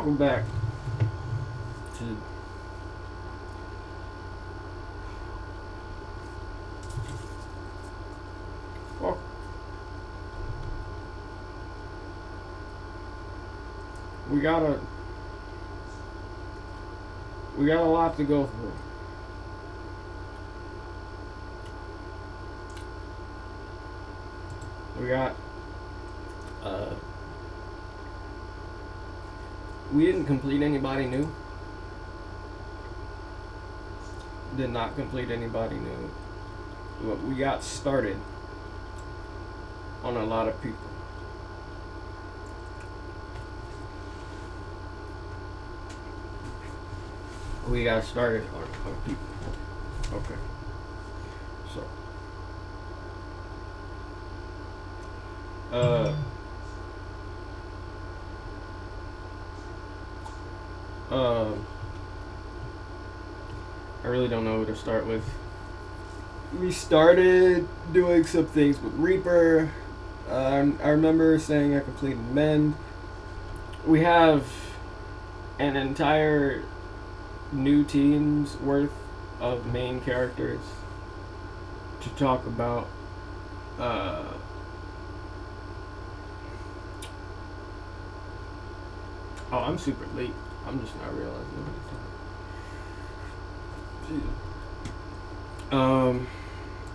circle back to we got a lot to go through. We didn't complete anybody new. Did not complete anybody new. But we got started on a lot of people. We got started on people. Okay. So. I really don't know who to start with. We started doing some things with Reaper. I remember saying I completed Mend. We have an entire new team's worth of main characters to talk about. Oh, I'm super late. I'm just not realizing it.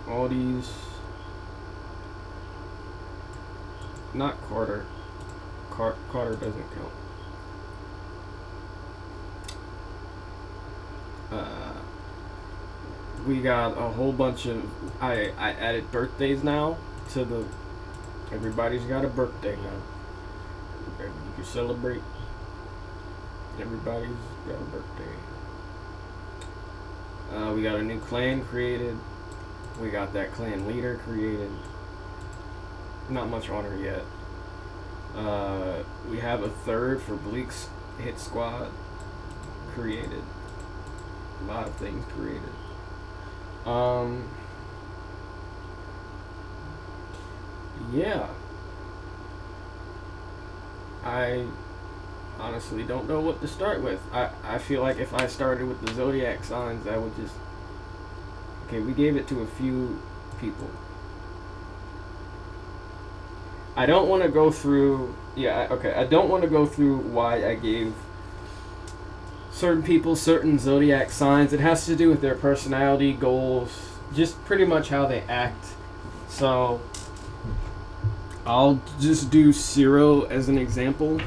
All these, not Carter. Carter doesn't count. We got a whole bunch of. I added birthdays now to the. Everybody's got a birthday now. You can celebrate. Everybody's got a birthday. We got a new clan created. We got that clan leader created. Not much on her yet. We have a third for Bleak's hit squad created. A lot of things created. Yeah. I honestly don't know what to start with. I feel like if I started with the zodiac signs, I would just... Okay, we gave it to a few people. I don't want to go through... Yeah, okay, I don't want to go through why I gave certain people certain zodiac signs. It has to do with their personality, goals, just pretty much how they act. So, I'll just do Ciro as an example.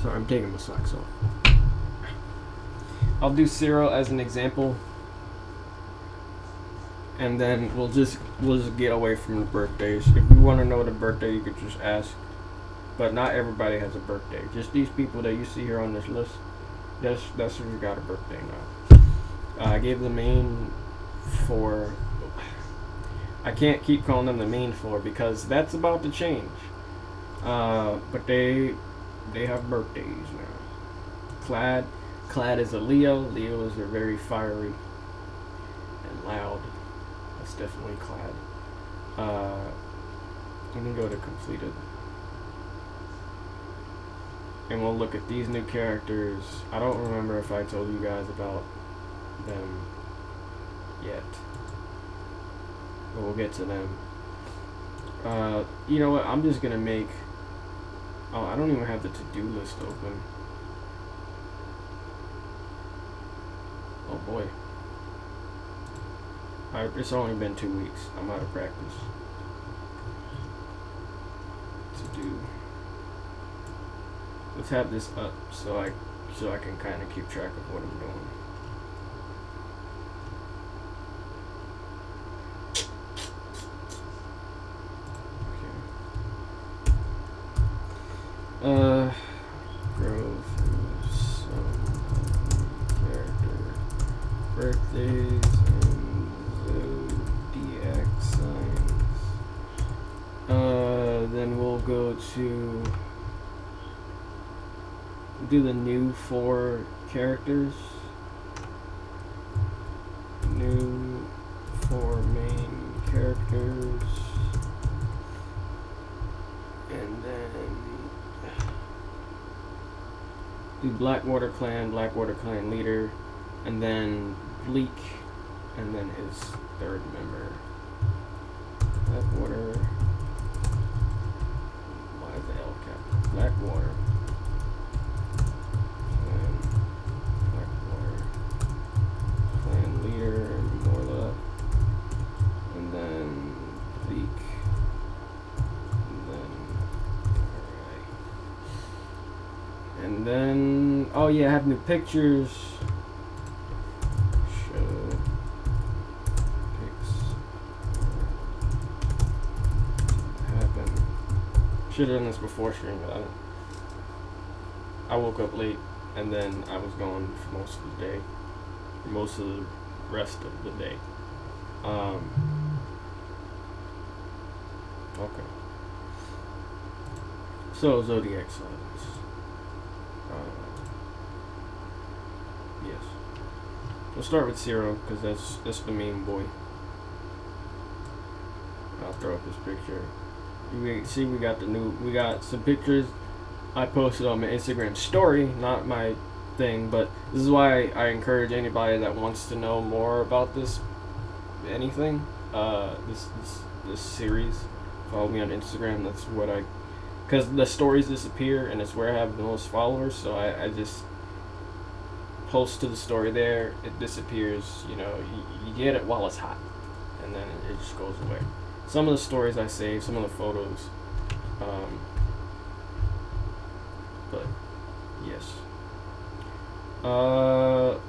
Sorry, I'm taking my socks off. I'll do Ciro as an example, and then we'll just get away from the birthdays. If you want to know the birthday, you could just ask. But not everybody has a birthday. Just these people that you see here on this list. That's who's got a birthday now. I gave the main four. I can't keep calling them the main four because that's about to change. But they have birthdays now. Clad is a Leo. Leos are very fiery and loud. That's definitely Clad. Let me go to completed. And we'll look at these new characters. I don't remember if I told you guys about them yet. But we'll get to them. You know what? I'm just gonna make... Oh, I don't even have the to-do list open. Oh boy. It's only been 2 weeks. I'm out of practice. To-do. Let's have this up so I can kind of keep track of what I'm doing. Grove some character birthdays and zodiac signs. Then we'll go to do the new 4 characters. New 4 main characters. And then the Blackwater clan leader, and then Bleak, and then his third member. Blackwater. Why is the L cap? Blackwater. Blackwater. Clan leader, Morla. And then Bleak. And then. Alright. And then. Oh yeah, I have new pictures. Should have done this before stream, but I woke up late and then I was gone for most of the day, for most of the rest of the day. Okay. So zodiac signs. Yes. We'll start with Zero because that's the main boy. I'll throw up his picture. We got some pictures I posted on my Instagram story, not my thing, but this is why I encourage anybody that wants to know more about this this series, follow me on Instagram. That's what because the stories disappear and it's where I have the most followers, so I just post to the story there. It disappears, you get it while it's hot and then it just goes away. Some of the stories I saved, some of the photos, but yes. So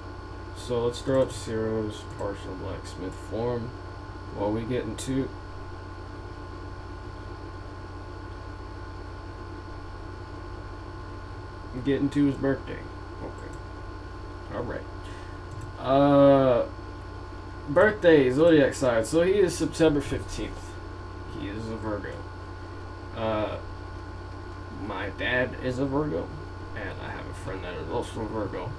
let's throw up Zero's partial blacksmith form while we get into his birthday. Okay. Alright. Birthday, zodiac sign. So he is September 15th. He is a Virgo. My dad is a Virgo, and I have a friend that is also a Virgo.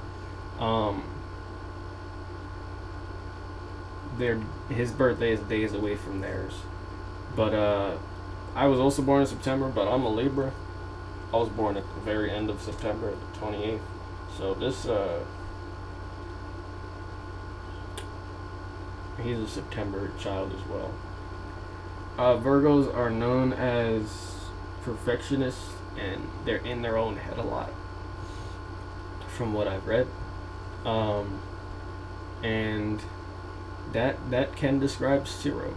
His birthday is days away from theirs. But I was also born in September, but I'm a Libra. I was born at the very end of September, the 28th. So this he's a September child as well. Virgos are known as perfectionists, and they're in their own head a lot, from what I've read. And that can describe Zero.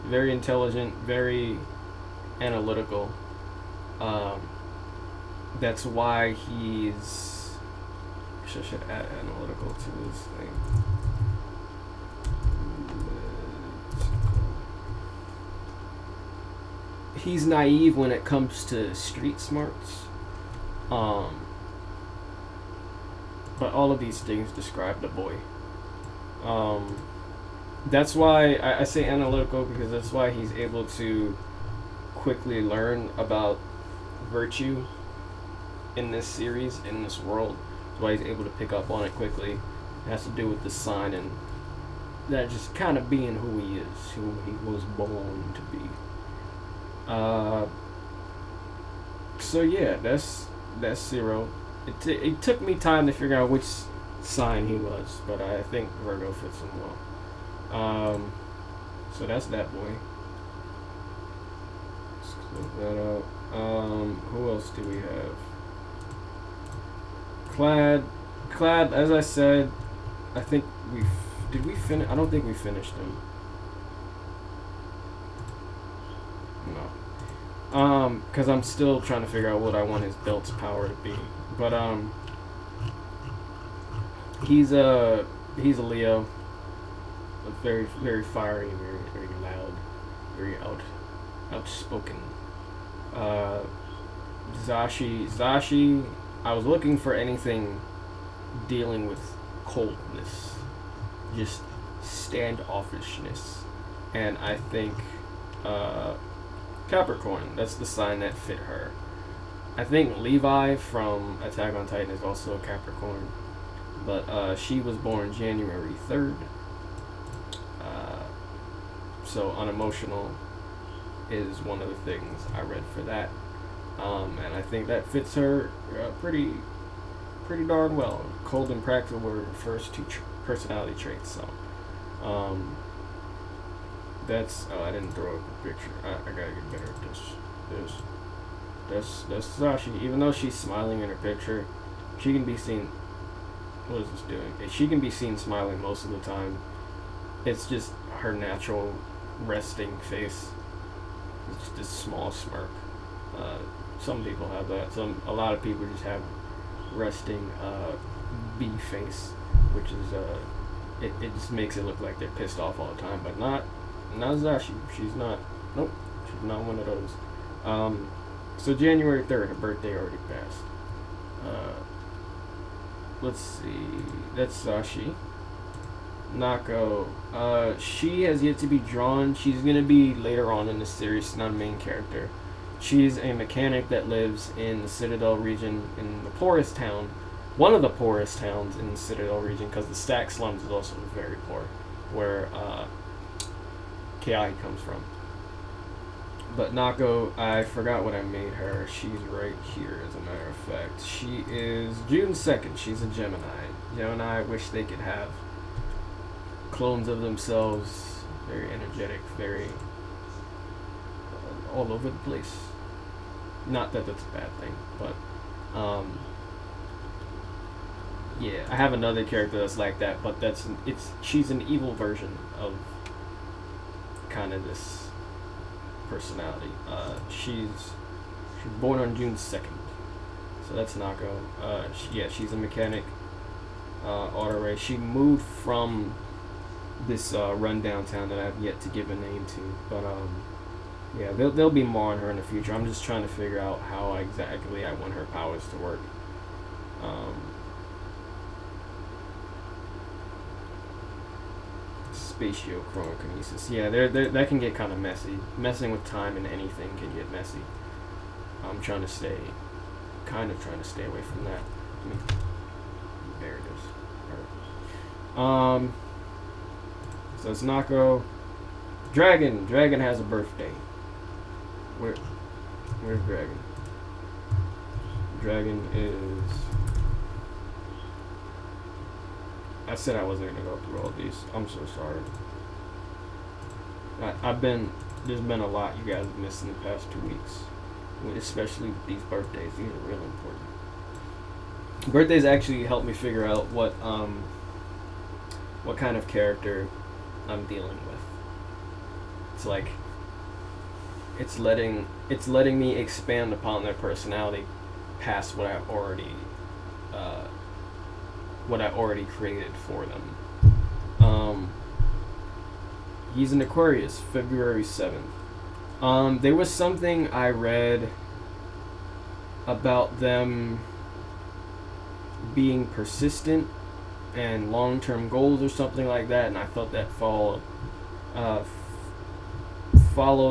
Very intelligent, very analytical. That's why he's. I should add analytical to this thing. He's naive when it comes to street smarts. But all of these things describe the boy. That's why I say analytical, because that's why he's able to quickly learn about virtue in this series, in this world. That's why he's able to pick up on it quickly. It has to do with the sign and that just kind of being who he is, who he was born to be. So yeah, that's Zero. It took me time to figure out which sign he was, but I think Virgo fits him well. So that's that boy. Let's close that out. Who else do we have? Clad. As I said, I think did we finish? I don't think we finished him. No. Because I'm still trying to figure out what I want his belt's power to be. But he's a Leo. Very, very fiery, very, very loud, very outspoken. Zashi. I was looking for anything dealing with coldness, just standoffishness, and I think Capricorn. That's the sign that fit her. I think Levi from Attack on Titan is also a Capricorn, but she was born January 3rd. So unemotional is one of the things I read for that, and I think that fits her pretty pretty darn well. Cold and practical were her first two personality traits. So, that's. Oh, I didn't throw up a picture. I gotta get better at this. That's Sashi. Even though she's smiling in her picture, she can be seen. What is this doing? She can be seen smiling most of the time. It's just her natural resting face. It's just this small smirk. Some people have that. A lot of people just have resting B face, which is it just makes it look like they're pissed off all the time. But not Zashi. She's not. Nope. She's not one of those. So January 3rd, her birthday already passed. Let's see. That's Zashi. Nako. She has yet to be drawn. She's gonna be later on in the series. She's not a main character. She's a mechanic that lives in the Citadel region, in the poorest town, one of the poorest towns in the Citadel region, because the Stack Slums is also very poor, where Kai comes from. But Nako, I forgot what I made her. She's right here, as a matter of fact. She is June 2nd. She's a Gemini. Gemini wish they could have clones of themselves. Very energetic, very all over the place. Not that that's a bad thing, but yeah, I have another character that's like that, but she's an evil version of kind of this personality. She's born on June 2nd, so that's Nako. She's a mechanic. Auto Ray. She moved from this rundown town that I've yet to give a name to, but yeah, there'll be more on her in the future. I'm just trying to figure out how exactly I want her powers to work. Spatiochronokinesis. Yeah, that can get kind of messy. Messing with time and anything can get messy. I'm trying to stay away from that. There it is. So it's Nako. Dragon has a birthday. Where's Dragon? Dragon is. I said I wasn't gonna go through all these. I'm so sorry. There's been a lot you guys have missed in the past 2 weeks, especially these birthdays. These are real important. Birthdays actually help me figure out what kind of character I'm dealing with. It's like it's letting me expand upon their personality past what I already created for them. He's an Aquarius, February 7th. There was something I read about them being persistent and long-term goals or something like that, and I thought that followed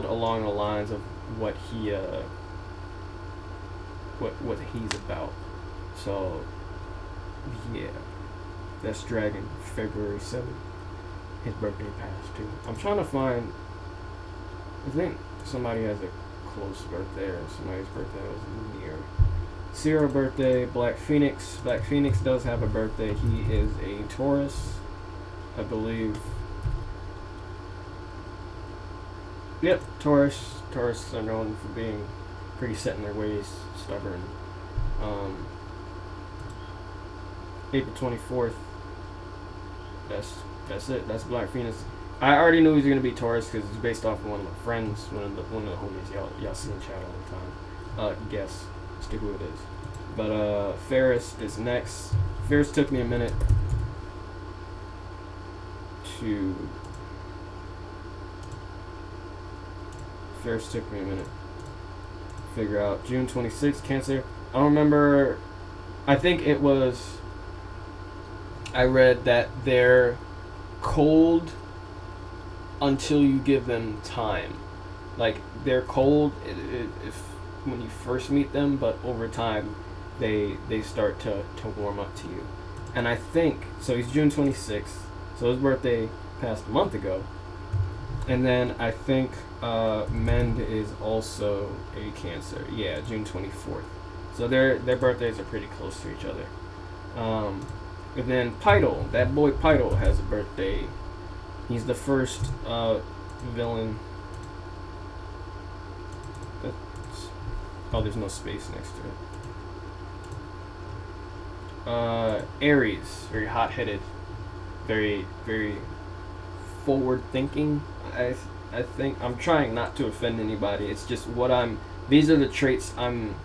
along the lines of what he's about. So yeah, that's Dragon, February 7th. His birthday passed too. I'm trying to find. I think somebody has a close birthday, or somebody's birthday was near. Zero birthday, Black Phoenix. Black Phoenix does have a birthday. He is a Taurus, I believe. Yep, Taurus. Taurus are known for being pretty set in their ways, stubborn. April 24th. That's it. That's Black Phoenix. I already knew he was gonna be Taurus because it's based off of one of my friends, one of the homies y'all see in chat all the time. Guess as to who it is. But Ferris is next. Ferris took me a minute to figure out. June 26th, Cancer. I don't remember. I think it was. I read that they're cold until you give them time. Like, they're cold if when you first meet them, but over time they start to warm up to you. And I think, so he's June 26th, so his birthday passed a month ago. And then I think Mend is also a Cancer. Yeah, June 24th. So their birthdays are pretty close to each other. And then Pydo, that boy Pydo has a birthday. He's the first villain. That's, oh, there's no space next to it. Aries, very hot-headed, very forward-thinking. I think I'm trying not to offend anybody. It's just what I'm. These are the traits I'm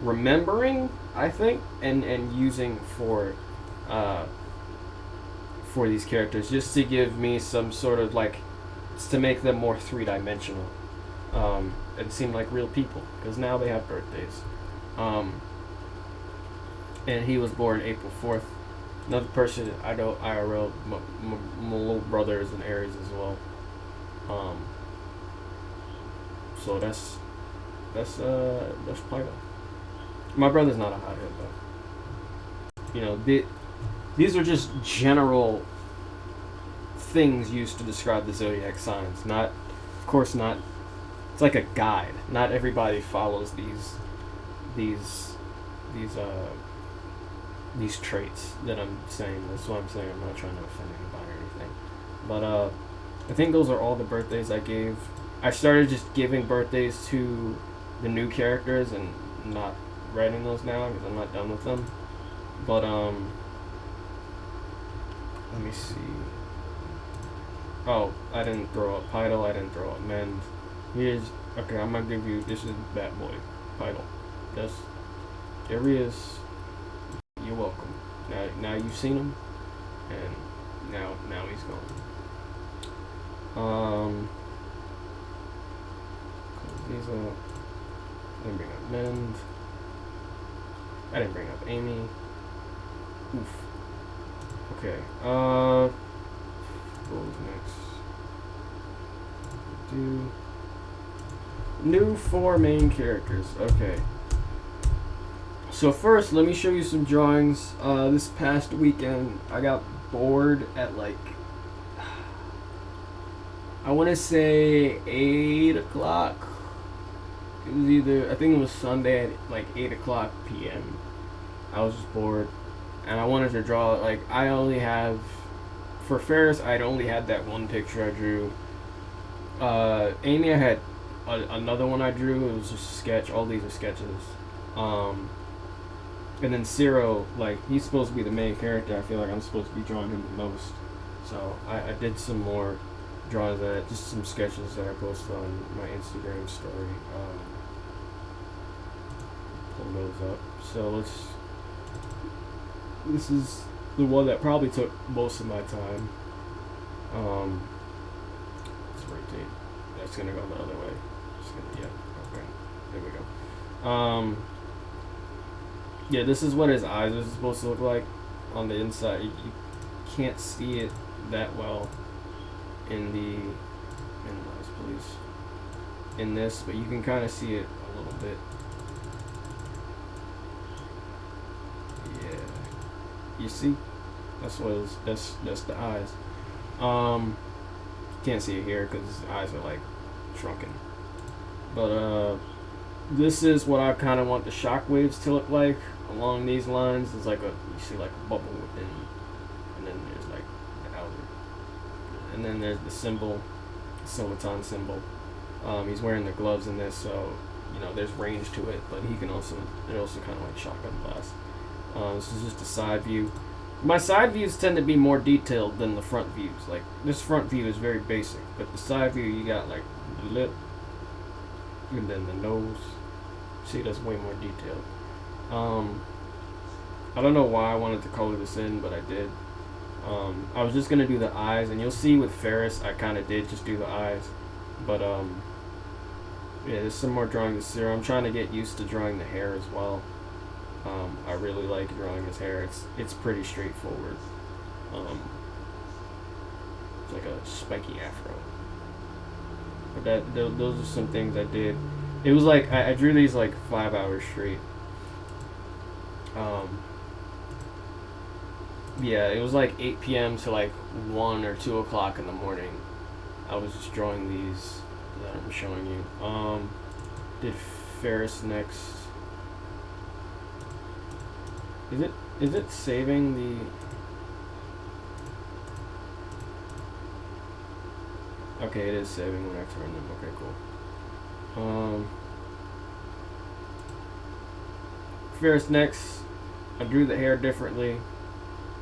remembering, I think, and using for these characters, just to give me some sort of like, to make them more three-dimensional, and seem like real people, because now they have birthdays. And he was born April 4th. Another person I know IRL, my little brother is an Aries as well. So that's Pyro. My brother's not a hothead though. You know, these are just general things used to describe the zodiac signs. Not, of course, not. It's like a guide. Not everybody follows these traits that I'm saying. That's what I'm saying. I'm not trying to offend anybody or anything. But I think those are all the birthdays I gave. I started just giving birthdays to the new characters and not writing those now because I'm not done with them. But let me see. Oh, I didn't throw up Pydo. I didn't throw up Mend. Here's okay. I'm gonna give you. This is Bat Boy, Pydo. There he is. You're welcome. Now you've seen him, and now he's gone. These are. I didn't bring up Mend. I didn't bring up Amy. Oof. Okay. What was next? Do new 4 main characters. Okay. So first, let me show you some drawings. This past weekend, I got bored at like, I want to say 8 o'clock. It was either, I think it was Sunday at like 8 o'clock p.m. I was just bored, and I wanted to draw, like, I only have, for Ferris, I'd only had that one picture I drew. Amy, I had another one I drew. It was just a sketch. All these are sketches. And then Zero, like, he's supposed to be the main character. I feel like I'm supposed to be drawing him the most. So I did some more drawings of that, just some sketches that I posted on my Instagram story. Pull those up. So this is the one that probably took most of my time. Let's rotate. That's gonna go the other way. Yeah, okay. There we go. Yeah, this is what his eyes are supposed to look like on the inside. You can't see it that well in the in this, but you can kind of see it a little bit. Yeah, you see, that's the eyes. Can't see it here because his eyes are like shrunken, but this is what I kind of want the shockwaves to look like along these lines. It's like you see like a bubble within, and then there's like the outer, and then there's the symbol, Silverton symbol. He's wearing the gloves in this, so you know there's range to it, but it also kind of like shotgun blast. This is just a side view. My side views tend to be more detailed than the front views. Like this front view is very basic, but the side view you got like the lip, and then the nose. See, that's way more detailed. I don't know why I wanted to color this in, but I did. I was just gonna do the eyes, and you'll see with Ferris, I kind of did just do the eyes, but yeah, there's some more drawing this year. I'm trying to get used to drawing the hair as well. I really like drawing his hair. It's pretty straightforward. It's like a spiky afro. But those are some things I did. It was like I drew these like 5 hours straight. Yeah, it was like 8 p.m. to like 1 or 2 o'clock in the morning. I was just drawing these that I'm showing you. Did Ferris next. Is it? Is it saving the... Okay, it is saving when I turn them. Okay, cool. First, next, I drew the hair differently,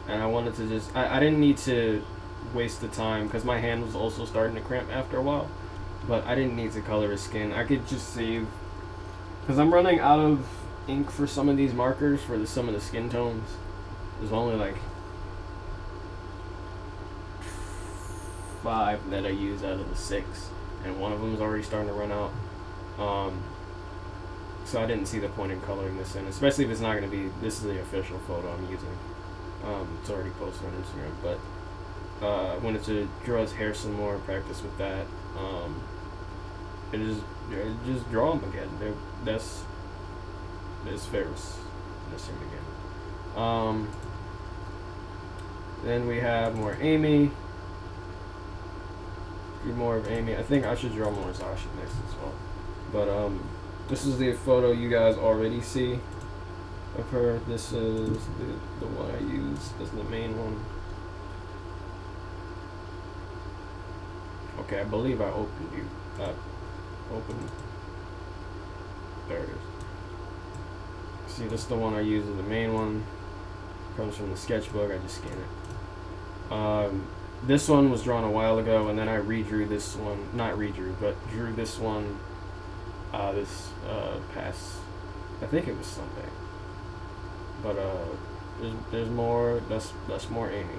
and I wanted to just... I didn't need to waste the time, because my hand was also starting to cramp after a while, but I didn't need to color his skin. I could just save... Because I'm running out of ink for some of these markers for some of the skin tones. There's only like 5 that I use out of the 6, and one of them is already starting to run out. So I didn't see the point in coloring this in, especially if it's not going to be... This is the official photo I'm using. It's already posted on Instagram, but I wanted to draw his hair some more, practice with that, and just draw him again. That's Ferris. That's him again. Then we have more Amy. Do more of Amy. I think I should draw more Zashi next as well. But this is the photo you guys already see of her. This is the one I use as the main one. Okay, I believe I opened you. Open. There it is. See, this is the one I use as the main one. Comes from the sketchbook. I just scan it. This one was drawn a while ago, and then I redrew this one. Not redrew, but drew this one. This past, I think it was Sunday. But there's more. That's more Amy.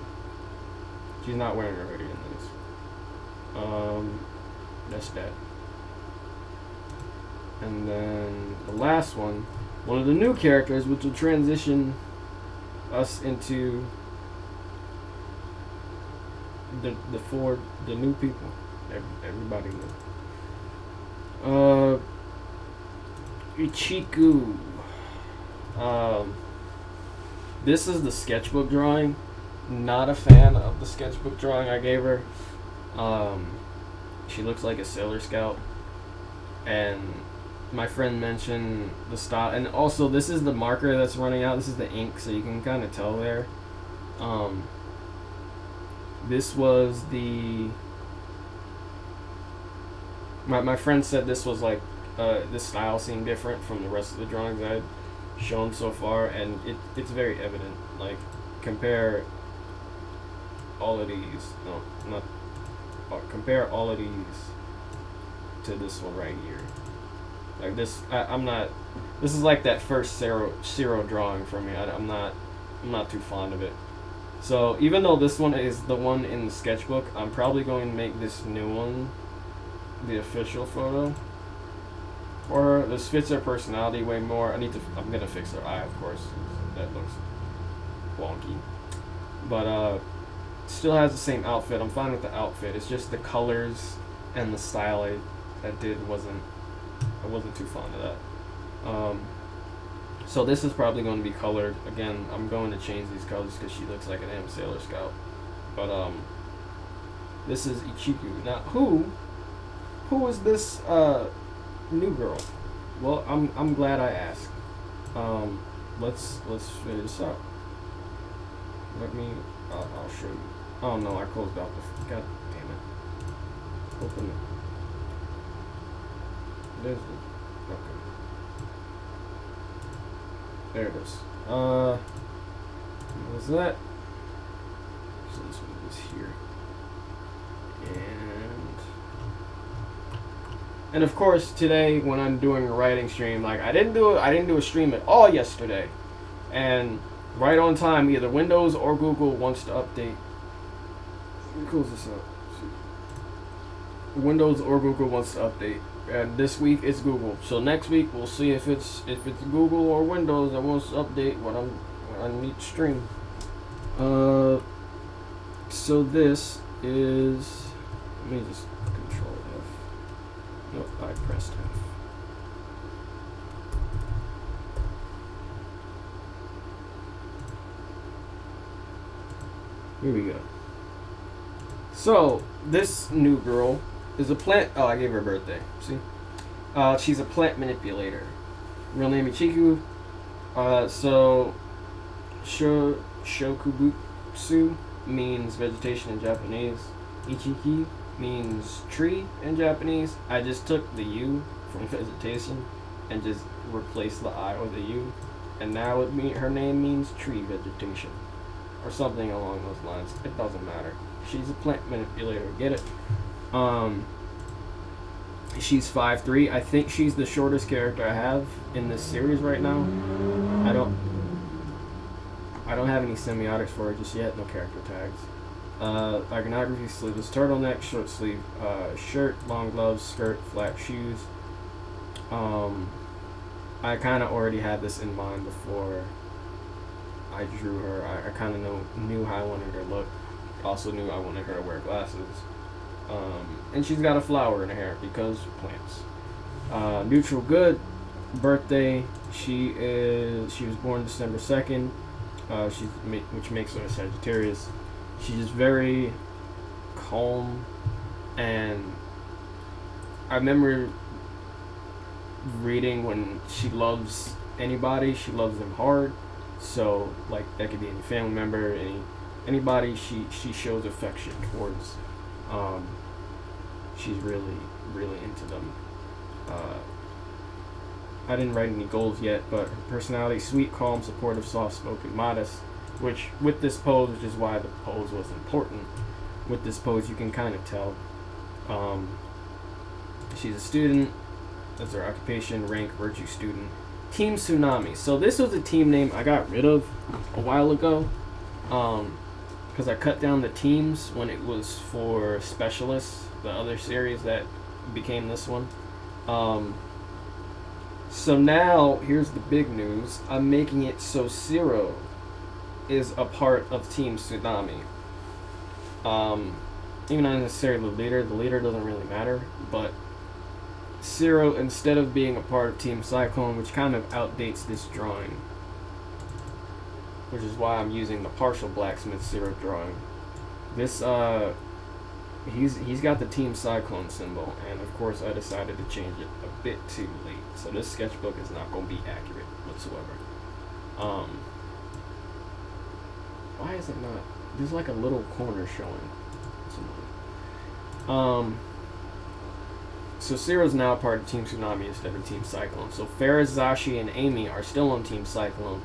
She's not wearing her hoodie in this. That's that. And then the last one of the new characters, which will transition us into the new people. Everybody new. Ichiku. This is the sketchbook drawing. Not a fan of the sketchbook drawing I gave her. She looks like a Sailor Scout, and my friend mentioned the style, and also this is the marker that's running out. This is the ink, so you can kind of tell there. This was the... My friend said this was like, this style seemed different from the rest of the drawings I had shown so far, and it's very evident. Like, compare all of these, compare all of these to this one right here. Like this, I'm not. This is like that first Zero drawing for me. I'm not too fond of it. So even though this one is the one in the sketchbook, I'm probably going to make this new one the official photo for her. This fits her personality way more. I'm gonna fix her eye, of course. That looks wonky, but still has the same outfit. I'm fine with the outfit. It's just the colors and the style I wasn't too fond of that. So this is probably going to be colored. Again, I'm going to change these colors because she looks like an damn Sailor Scout. But this is Ichiku. Now who is this new girl? Well, I'm glad I asked. Let's figure this out. I'll show you. Oh no, I closed out the... God damn it. Open it. There's the... Okay. There it is. What was that? So this one is here. And of course today when I'm doing a writing stream, like I didn't do a stream at all yesterday. And right on time, either Windows or Google wants to update. Let me close this up. Windows or Google wants to update, and this week it's Google. So next week we'll see if it's Google or Windows that wants to update when I need to stream. So this is. Let me just Control F. Nope, I pressed F. Here we go. So, this new girl is a plant... Oh, I gave her a birthday. See? She's a plant manipulator. Real name Ichiku. So, Shokubutsu means vegetation in Japanese. Ichiki means tree in Japanese. I just took the U from vegetation and just replaced the I with a U, and now her name means tree vegetation, or something along those lines. It doesn't matter. She's a plant manipulator. Get it? She's 5'3". I think she's the shortest character I have in this series right now. I don't have any semiotics for her just yet. No character tags. Iconography: sleeveless turtleneck, short sleeve shirt, long gloves, skirt, flat shoes. I kind of already had this in mind before I drew her. I kind of knew how I wanted her to look. Also knew I wanted her to wear glasses. And she's got a flower in her hair because plants. Neutral good. Birthday. She was born December 2nd. Which makes her a Sagittarius. She's very calm, and I remember reading when she loves anybody, she loves them hard. So like that could be any family member, anybody she shows affection towards. She's really into them. I didn't write any goals yet, but her personality: sweet, calm, supportive, soft-spoken, modest. Which with this pose, which is why the pose was important. With this pose, you can kind of tell. She's a student. That's her occupation, rank, virtue student. Team Tsunami. So this was a team name I got rid of a while ago, because I cut down the teams when it was for Specialists, the other series that became this one. So now, here's the big news. I'm making it so Zero is a part of Team Tsunami. Even not necessarily the leader doesn't really matter, but Zero, instead of being a part of Team Cyclone, which kind of outdates this drawing, which is why I'm using the partial Blacksmith Zero drawing. This, he's got the Team Cyclone symbol, and of course I decided to change it a bit too late. So this sketchbook is not going to be accurate whatsoever. Why is it not? There's like a little corner showing. So Zero's now part of Team Tsunami instead of Team Cyclone. So Ferris, Zashi, and Amy are still on Team Cyclone,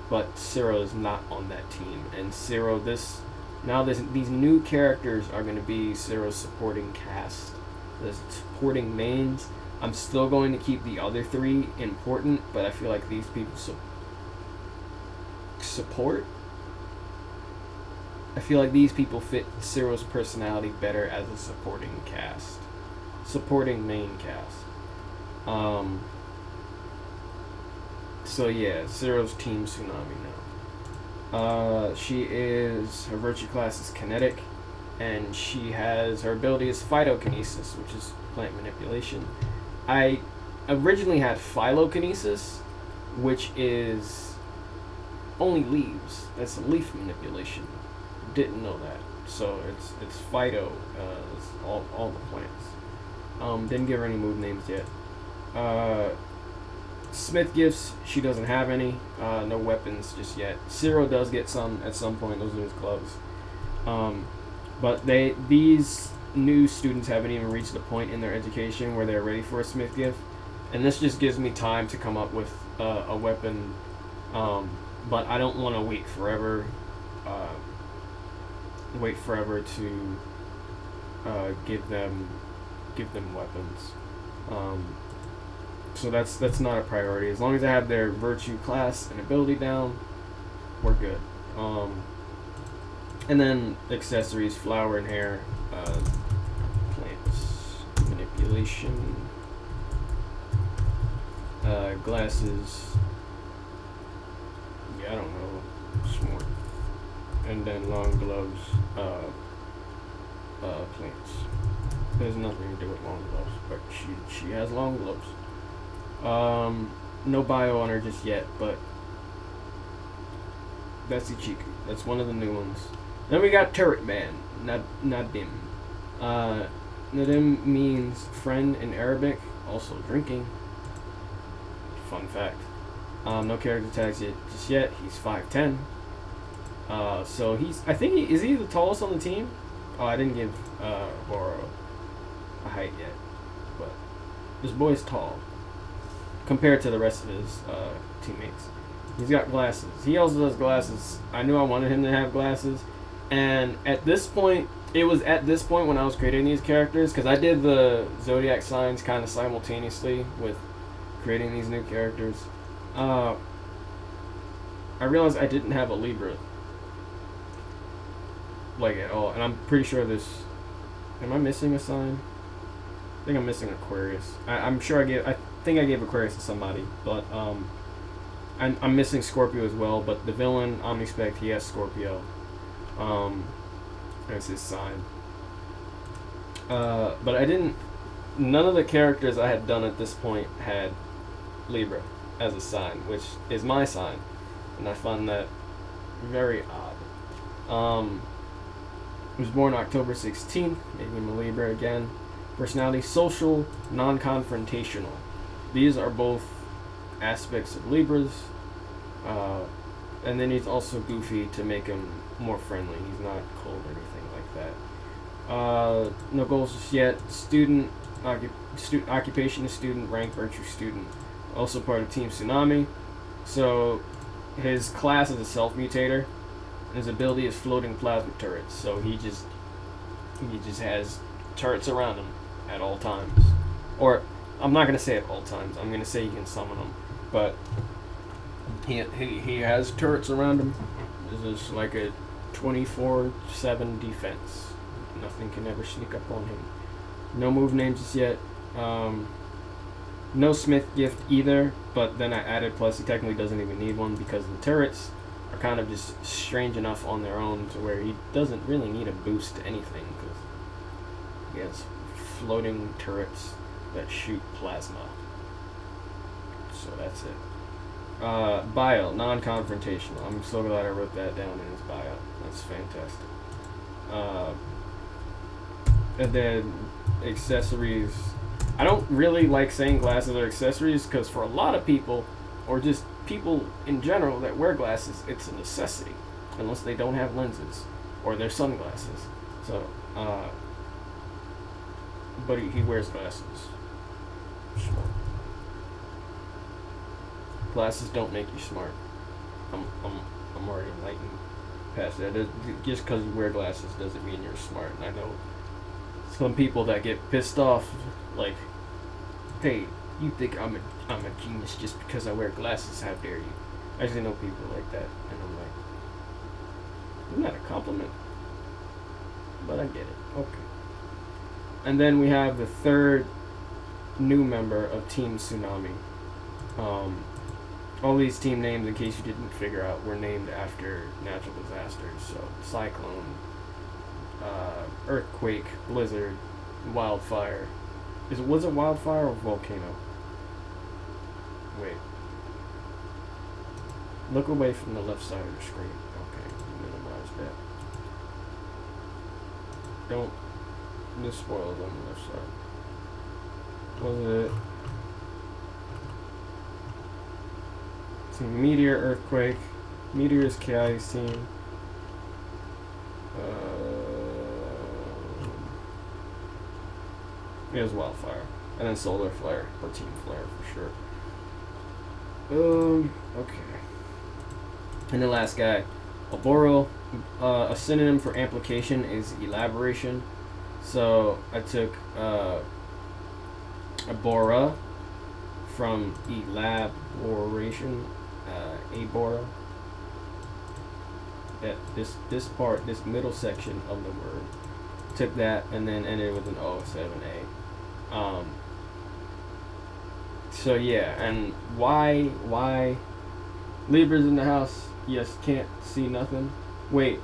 but Zero is not on that team. And Zero, these new characters are going to be Zero's supporting cast, the supporting mains. I'm still going to keep the other three important, but I feel like these people support. I feel like these people fit Zero's personality better as a supporting cast. Supporting main cast. So yeah, Zero's Team Tsunami now. Her virtue class is kinetic, and her ability is phytokinesis, which is plant manipulation. I originally had phylokinesis, which is only leaves. That's leaf manipulation. Didn't know that. So it's phyto, it's all the plants. Didn't give her any move names yet. Smith gifts, she doesn't have any. No weapons just yet. Zero does get some at some point. Those are his gloves. But these new students haven't even reached the point in their education where they're ready for a Smith gift, and this just gives me time to come up with a weapon. But I don't want to wait forever. To give them weapons. So that's not a priority. As long as I have their virtue class and ability down, we're good. And then accessories: flower and hair, plants, manipulation, glasses. Yeah, I don't know, smart. And then long gloves, plants. There's nothing to do with long gloves, but she has long gloves. No bio on her just yet, but that's Ichiku. That's one of the new ones. Then we got Turret Man, Nadim. Nadim means friend in Arabic, also drinking. Fun fact. No character tags just yet. He's 5'10". So I think is he the tallest on the team? Oh, I didn't give Boro a height yet, but this boy's tall compared to the rest of his teammates. He's got glasses. He also has glasses. I knew I wanted him to have glasses, and at this point, it was at this point when I was creating these characters, because I did the zodiac signs kind of simultaneously with creating these new characters. I realized I didn't have a Libra, like, at all, and I'm pretty sure this. Am I missing a sign? I think I'm missing Aquarius. I'm sure I think I gave Aquarius to somebody, but I'm missing Scorpio as well. But the villain Omnispect, he has Scorpio. That's his sign. But I didn't. None of the characters I had done at this point had Libra as a sign, which is my sign, and I find that very odd. He was born October 16th, making him a Libra again. Personality: social, non-confrontational. These are both aspects of Libras. And then he's also goofy to make him more friendly. He's not cold or anything like that. No goals just yet. Student, occupation is student, rank virtue student. Also part of Team Tsunami. So his class is a self-mutator. His ability is floating plasma turrets. So he just has turrets around him at all times. Or I'm not gonna say at all times. I'm gonna say you can summon them, but he has turrets around him. This is like a 24/7 defense. Nothing can ever sneak up on him. No move names just yet. No Smith gift either, but then I added, plus he technically doesn't even need one because the turrets are kind of just strange enough on their own to where he doesn't really need a boost to anything because he has floating turrets that shoot plasma. So that's it. Bio, non-confrontational. I'm so glad I wrote that down in his bio. That's fantastic. And then accessories. I don't really like saying glasses are accessories because for a lot of people, or just people in general that wear glasses, it's a necessity unless they don't have lenses or they're sunglasses. So, but he wears glasses. Smart. Glasses don't make you smart. I'm already enlightened past that. Just because you wear glasses doesn't mean you're smart. And I know some people that get pissed off, like, hey, you think I'm a genius just because I wear glasses? How dare you? I actually know people like that, and I'm like, isn't that a compliment? But I get it. Okay. And then we have the third new member of Team Tsunami. All these team names, in case you didn't figure out, were named after natural disasters. So cyclone, earthquake, blizzard, wildfire. Was it wildfire or volcano? Wait. Look away from the left side of the screen. Okay, minimize that. Don't. This spoils on the left side. Was it? Meteor, earthquake. Meteor is Kiai's team. It was wildfire, and then solar flare or team flare for sure. Okay. And the last guy, Oboro. A synonym for amplification is elaboration. So I took Abora from elaboration. Abora. That this part, this middle section of the word, took that and then ended with an O instead of an A. So yeah, and why Libra's in the house? Yes, can't see nothing. Wait.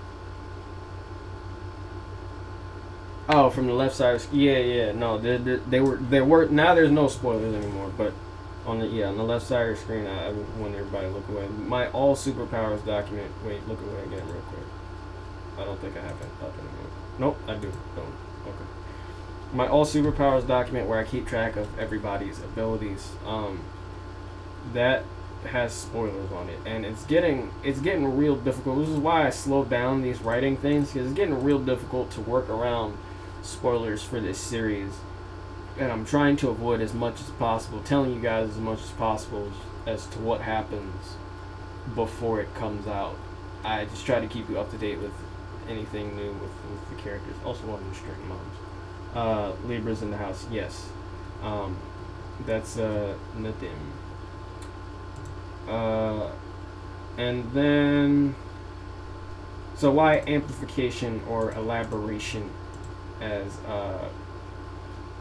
Oh, from the left side. Yeah. No, they were. Now there's no spoilers anymore. But on the left side of the screen, I want everybody to look away. My all superpowers document. Wait, look away again real quick. I don't think I have it up anymore. Nope, I do. Don't. Okay. My all superpowers document where I keep track of everybody's abilities. That has spoilers on it, and it's getting real difficult. This is why I slowed down these writing things, because it's getting real difficult to work around spoilers for this series, and I'm trying to avoid as much as possible, telling you guys as much as possible as to what happens before it comes out. I just try to keep you up to date with anything new with the characters. Also, one of the string moms. Libra's in the house. Yes. That's Nadim. And then, so why amplification or elaboration as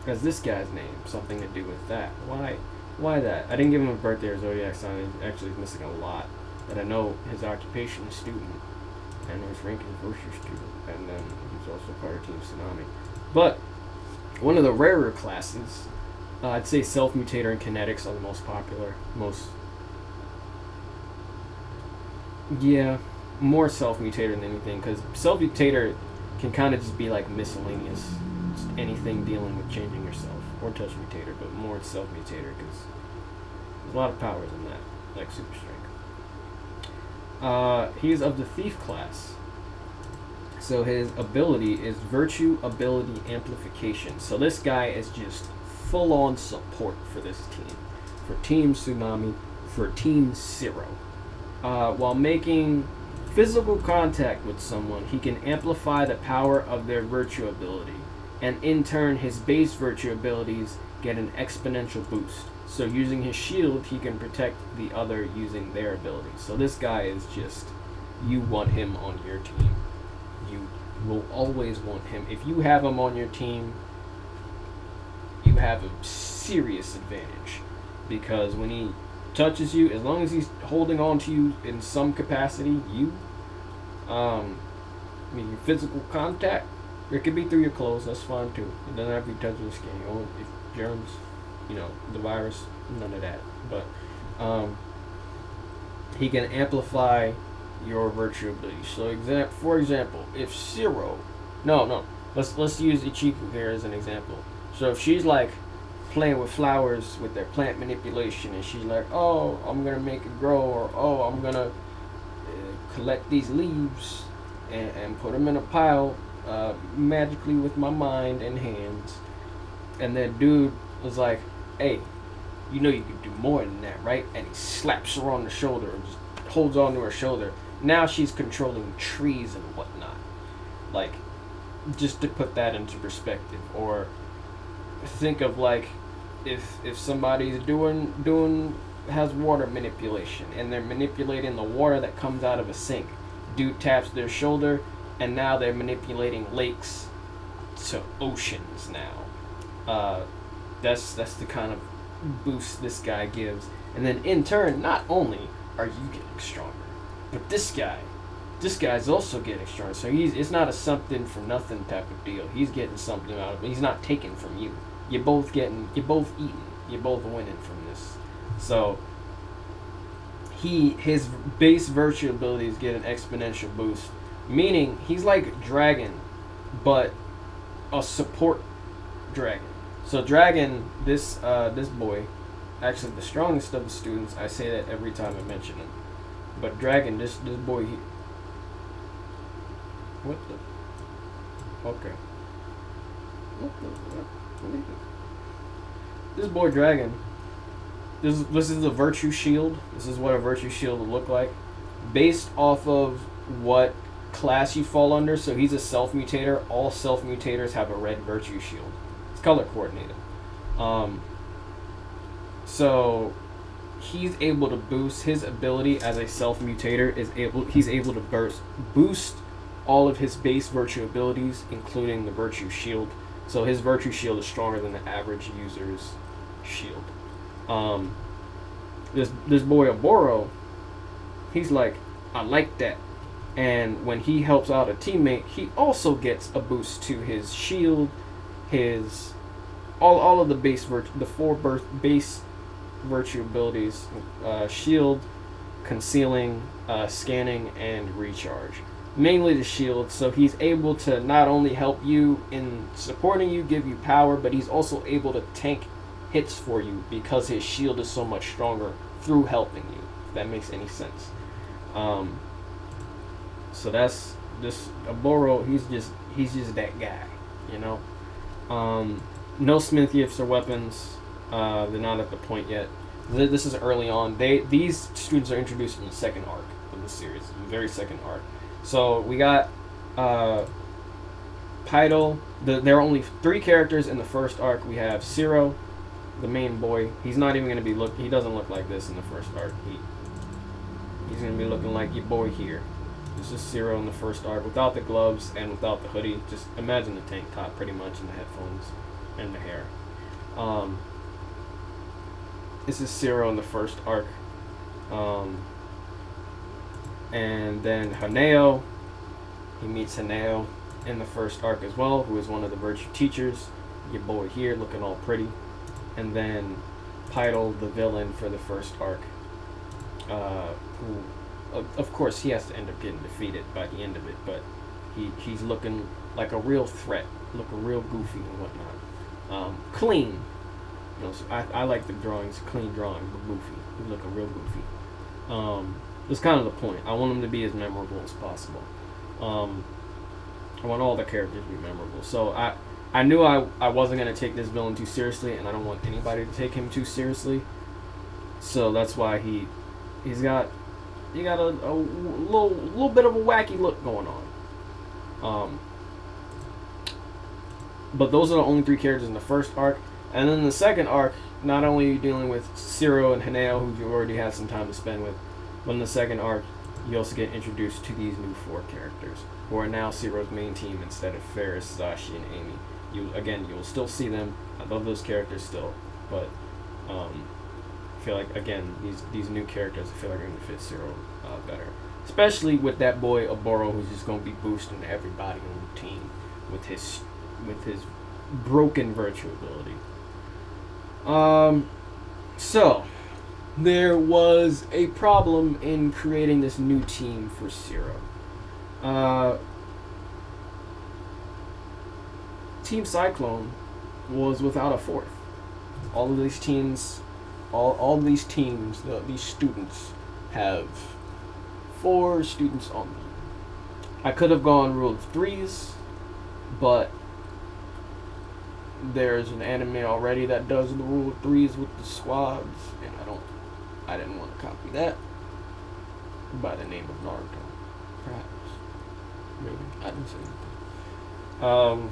this guy's name? Something to do with that. Why that? I didn't give him a birthday or zodiac sign. He's actually missing a lot. But I know his occupation is student, and his rank is virtue student, and then he's also part of Team Tsunami. But one of the rarer classes, I'd say Self-Mutator and Kinetics are the most popular. More Self-Mutator than anything, because Self-Mutator can kind of just be like miscellaneous, just anything dealing with changing yourself, or Touch Mutator, but more Self-Mutator, because there's a lot of powers in that, like Super Strength. He's of the Thief class. So his ability is Virtue Ability Amplification. So this guy is just full-on support for this team. For Team Tsunami, for Team Zero. While making physical contact with someone, he can amplify the power of their Virtue Ability. And in turn, his base Virtue Abilities get an exponential boost. So using his shield, he can protect the other using their abilities. So this guy is just, you want him on your team. You will always want him. If you have him on your team, you have a serious advantage. Because when he touches you, as long as he's holding on to you in some capacity, your physical contact, it could be through your clothes, that's fine too. It doesn't have to be touching your skin. If germs, the virus, none of that. But he can amplify your virtue ability. So for example, if Zero, let's use Ichiku here as an example. So if she's like playing with flowers with their plant manipulation, and she's like, oh, I'm gonna make it grow, or oh, I'm gonna collect these leaves and put them in a pile magically with my mind and hands, and then dude was like, hey, you know you can do more than that, right? And he slaps her on the shoulder and just holds on to her shoulder. Now she's controlling trees and whatnot. Like, just to put that into perspective. Or think of like if somebody's has water manipulation, and they're manipulating the water that comes out of a sink. Dude taps their shoulder, and now they're manipulating lakes to oceans now. That's the kind of boost this guy gives. And then in turn, not only are you getting stronger, but this guy's also getting stronger. So it's not a something for nothing type of deal. He's getting something out of it. He's not taking from you. You're both eating. You're both winning from this. So his base virtue abilities get an exponential boost. Meaning he's like Dragon, but a support dragon. So Dragon, this boy, actually the strongest of the students. I say that every time I mention him. But Dragon, this boy, what the? Okay. This boy Dragon. This is a virtue shield. This is what a virtue shield would look like, based off of what class you fall under. So he's a self-mutator. All self-mutators have a red virtue shield. It's color coordinated. So he's able to boost his ability as a self-mutator. He's able to boost all of his base virtue abilities, including the virtue shield. So his virtue shield is stronger than the average user's shield. This boy Oboro, he's like, I like that. And when he helps out a teammate, he also gets a boost to his shield, his all of the base base virtue abilities, shield, concealing, scanning, and recharge. Mainly the shield, so he's able to not only help you in supporting you, give you power, but he's also able to tank hits for you because his shield is so much stronger through helping you. if that makes any sense. So that's this Oboro. He's just that guy, you know. No Smiths or weapons. They're not at the point yet. This is early on. These students are introduced in the second arc of the series, the very second arc. So we got Pydo. There are only 3 characters in the first arc. We have Zero, the main boy. He's not even gonna be he doesn't look like this in the first arc. He's gonna be looking like your boy here. This is Zero in the first arc, without the gloves and without the hoodie. Just imagine the tank top, pretty much, and the headphones and the hair. This is Zero in the first arc. And then Haneo. He meets Haneo in the first arc as well, who is one of the virtue teachers. Your boy here, looking all pretty. And then Pydo, the villain for the first arc, who, of course, he has to end up getting defeated by the end of it, but he's looking like a real threat, looking real goofy and whatnot. Clean. You know, so I like the drawings, clean drawings, but goofy. He's looking real goofy. That's kind of the point. I want him to be as memorable as possible. I want all the characters to be memorable. So I knew I wasn't going to take this villain too seriously, and I don't want anybody to take him too seriously. So that's why he's got a little bit of a wacky look going on. But those are the only 3 characters in the first arc. And then in the second arc, not only are you dealing with Zero and Haneo, who you already had some time to spend with, but in the second arc, you also get introduced to these new 4 characters, who are now Zero's main team instead of Ferris, Zashi, and Amy. You'll still see them. I love those characters still, but I feel like, again, these new characters, I feel like are going to fit Zero better. Especially with that boy Oboro, who's just going to be boosting everybody on the team with his broken virtue ability. So there was a problem in creating this new team for Zero. Team Cyclone was without a 4th. All of these teams, these students have 4 students on them. I could have gone rule of 3s, but there's an anime already that does the rule of 3s with the squads, and I didn't want to copy that by the name of Naruto. Perhaps. Maybe. I didn't say anything.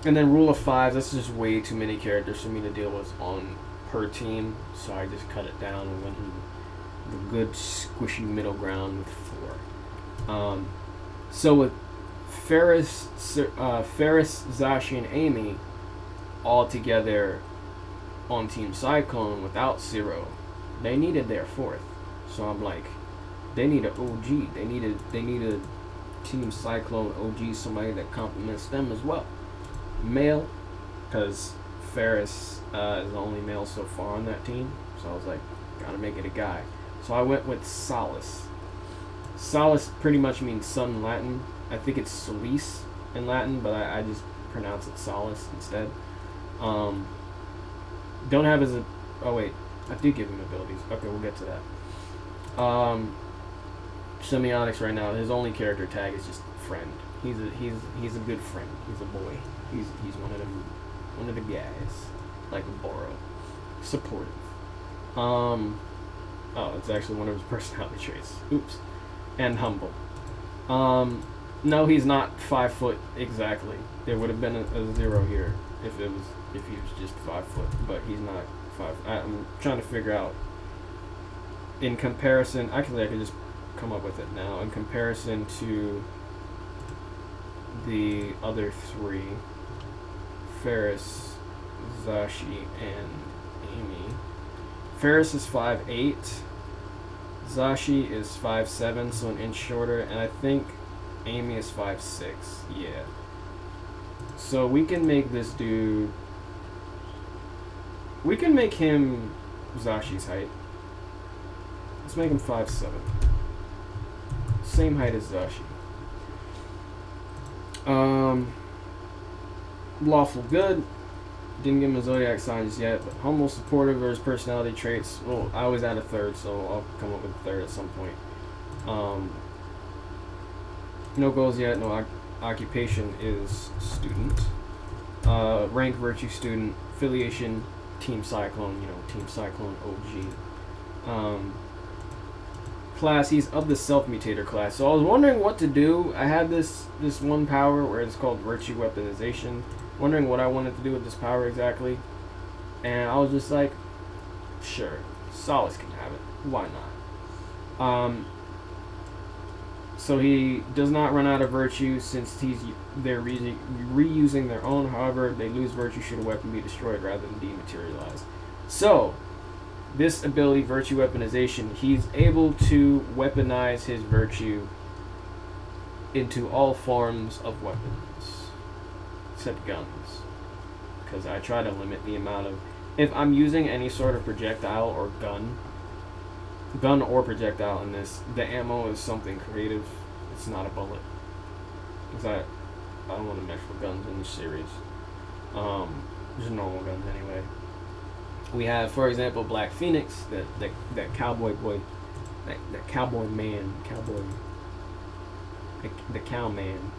And then rule of 5s, that's just way too many characters for me to deal with on per team, so I just cut it down and went in the good squishy middle ground with 4. So with Ferris, Zashi, and Amy all together on Team Cyclone without Zero, they needed their 4th. So I'm like, they need an OG. They need a Team Cyclone OG, somebody that complements them as well. Male, because Ferris is the only male so far on that team. So I was like, gotta make it a guy. So I went with Solace. Solace pretty much means sun in Latin. I think it's Solis in Latin, but I just pronounce it Solace instead. Don't have his... Oh, wait. I did give him abilities. Okay, we'll get to that. Semiotics right now, his only character tag is just friend. He's a good friend. He's a boy. He's one of the guys. Like Boro. Supportive. Oh, it's actually one of his personality traits. Oops. And humble. No, he's not 5 foot exactly. There would have been a 0 here if he was just 5 foot, but he's not 5. I'm trying to figure out. In comparison, actually, I could just come up with it now. In comparison to the other 3, Ferris, Zashi, and Amy. Ferris is 5'8". Zashi is 5'7", so an inch shorter, and I think Amy is 5'6". Yeah. So we can make this dude... We can make him Zashi's height. Let's make him 5'7". Same height as Zashi. Lawful good. Didn't give him a zodiac sign just yet, but humble, supportive are his personality traits. Well, I always add a third, so I'll come up with a third at some point. No goals yet. No occupation is student. Rank virtue student. Affiliation Team Cyclone. Team Cyclone OG. Class, he's of the self-mutator class. So I was wondering what to do. I had this one power where it's called virtue weaponization. Wondering what I wanted to do with this power exactly, and I was just like, sure, Solace can have it. Why not? So he does not run out of virtue since they're reusing their own. However, they lose virtue should a weapon be destroyed rather than dematerialized. So this ability, virtue weaponization, he's able to weaponize his virtue into all forms of weapons. Except guns, because I try to limit the amount of, if I'm using any sort of projectile or gun or projectile in this, the ammo is something creative. It's not a bullet, because I don't want to mess with guns in this series. Just normal guns anyway. We have, for example, Black Phoenix, that cowboy boy, that cowboy man, the cowman.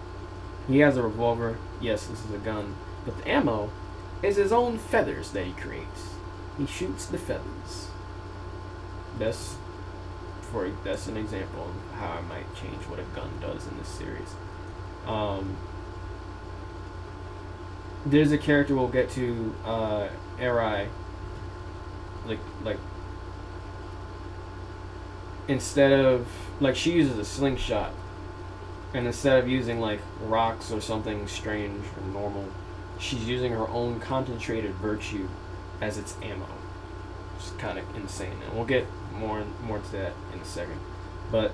He has a revolver. Yes, this is a gun. But the ammo is his own feathers that he creates. He shoots the feathers. That's an example of how I might change what a gun does in this series. There's a character we'll get to, Arai. Like instead of, she uses a slingshot. And instead of using rocks or something strange or normal, she's using her own concentrated virtue as its ammo. It's kind of insane, and we'll get more to that in a second. But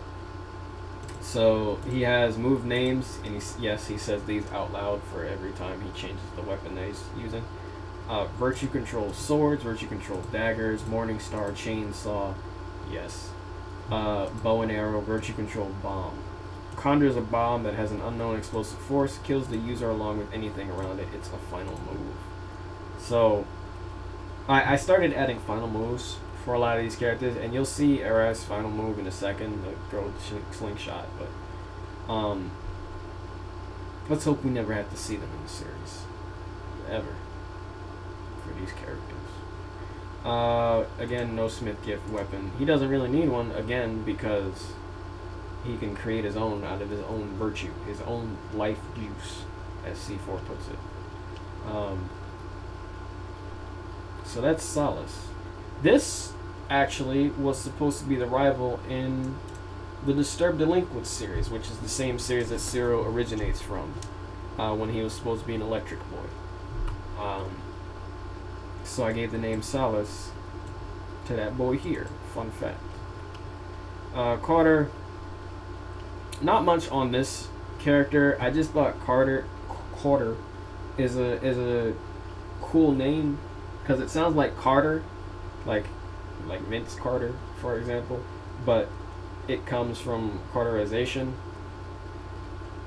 so he has move names, and he says these out loud for every time he changes the weapon that he's using. Virtue controls swords, virtue controls daggers, morning star, chainsaw, yes. Bow and arrow, virtue control bomb. Conjures a bomb that has an unknown explosive force, kills the user along with anything around it. It's a final move. So, I started adding final moves for a lot of these characters, and you'll see Arai's final move in a second, the girl with the slingshot, but, let's hope we never have to see them in the series. Ever. For these characters. Again, no Smith gift weapon. He doesn't really need one, again, because he can create his own out of his own virtue, his own life juice, as C4 puts it. So that's Solace. This actually was supposed to be the rival in the Disturbed Delinquents series, which is the same series that Zero originates from, when he was supposed to be an Electric Boy. So I gave the name Solace to that boy here. Fun fact. Carter. Not much on this character. I just thought Carter is a cool name because it sounds like Carter, like Vince Carter, for example, but it comes from Carterization,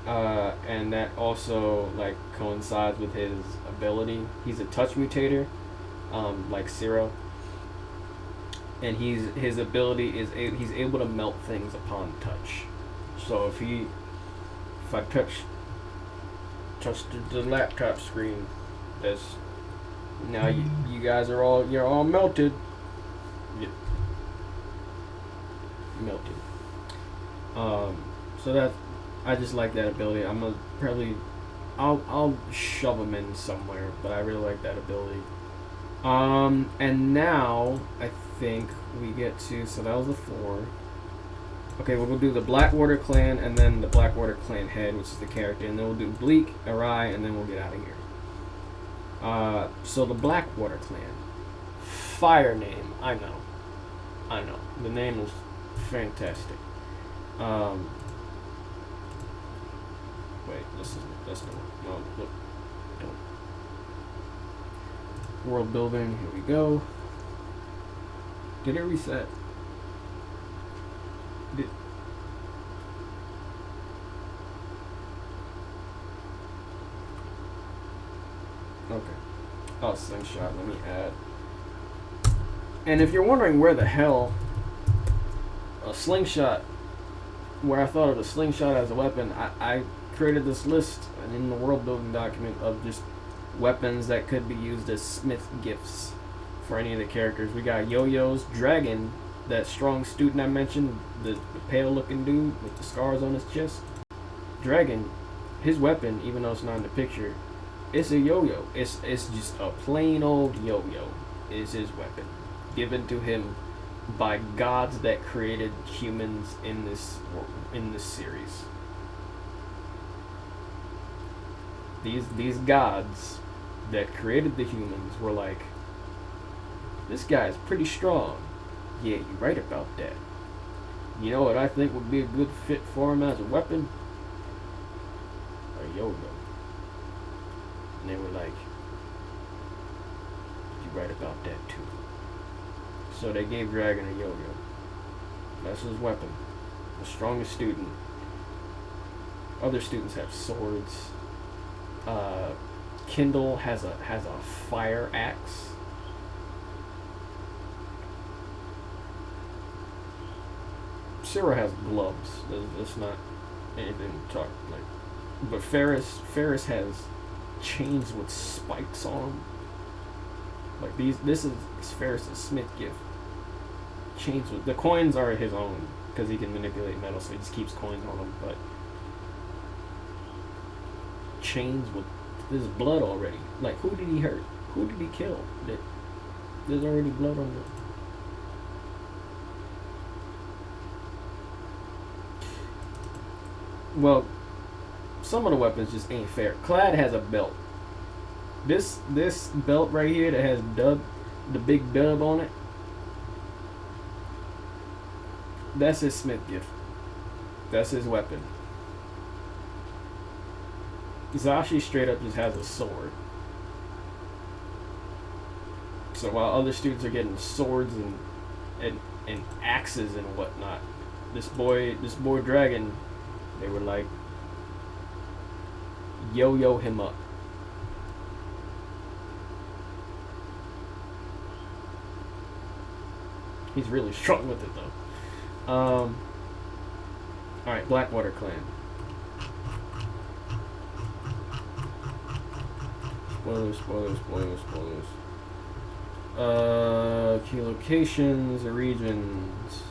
and that also coincides with his ability. He's a touch mutator, like Zero, and his ability is he's able to melt things upon touch. So if I touch the laptop screen, that's now you guys you're all melted. Melted. So that I just like that ability. I'll shove him in somewhere, but I really like that ability. And now I think we get to, so that was the 4. Okay, we'll do the Blackwater Clan and then the Blackwater Clan head, which is the character, and then we'll do Bleak, Arai, and then we'll get out of here. So the Blackwater Clan. Fire name, I know. The name is fantastic. Wait, that's no, look, don't. World building, here we go. Did it reset? Okay. Oh, slingshot. Let me add. And if you're wondering where the hell a slingshot, where I thought of the slingshot as a weapon, I created this list in the world building document of just weapons that could be used as smith gifts for any of the characters. We got Yo-Yo's Dragon, that strong student I mentioned, the pale looking dude with the scars on his chest. Dragon, his weapon, even though it's not in the picture, it's a yo-yo. It's just a plain old yo-yo is his weapon, given to him by gods that created humans in this series. These gods that created the humans were like, this guy's pretty strong. Yeah, you're right about that. You know what I think would be a good fit for him as a weapon? A yo-yo. And they were like, you're right about that too. So they gave Dragon a yo-yo. That's his weapon. The strongest student. Other students have swords. Kindle has a fire axe. Sarah has gloves. That's not anything to talk like. But Ferris has chains with spikes on them. Like this is Ferris's smith gift. Chains with the coins are his own because he can manipulate metal, so he just keeps coins on them. But chains with there's blood already. Like who did he hurt? Who did he kill? There's already blood on them. Well, some of the weapons just ain't fair. Clad has a belt. This belt right here that has the big dub on it. That's his smith gift. That's his weapon. Zashi straight up just has a sword. So while other students are getting swords and axes and whatnot, this boy Dragon, they were like, yo-yo him up. He's really strong with it though. Alright, Blackwater Clan. Spoilers. Key locations, regions.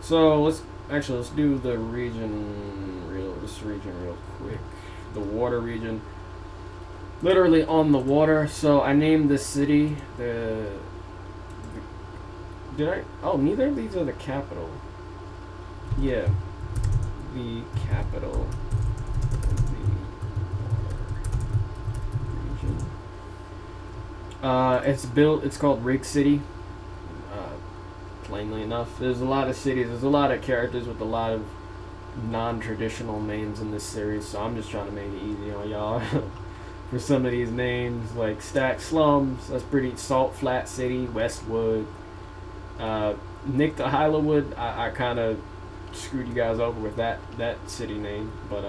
So let's do the region real quick. The water region. Literally on the water. So I named this city neither of these are the capital. Yeah. The capital of the water region. It's called Rig City. Plainly enough. There's a lot of cities, there's a lot of characters with a lot of non-traditional names in this series, so I'm just trying to make it easy on y'all. For some of these names, like Stack Slums, that's pretty. Salt Flat City, Westwood, Nick to Hylawood, I kind of screwed you guys over with that city name, but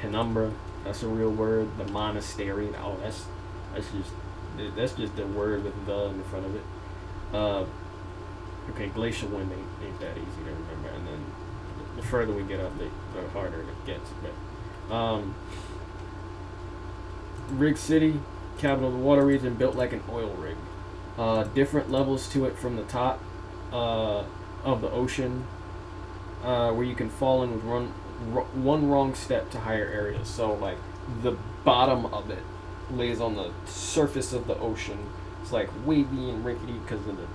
Penumbra, that's a real word. The Monastery, oh that's just the word with the in front of it. Okay, Glacial Wind ain't that easy to remember, and then the further we get up, the harder it gets. But Rig City, capital of the water region, built like an oil rig. Different levels to it from the top of the ocean, where you can fall in with one wrong step to higher areas. So like the bottom of it lays on the surface of the ocean. It's like wavy and rickety because of the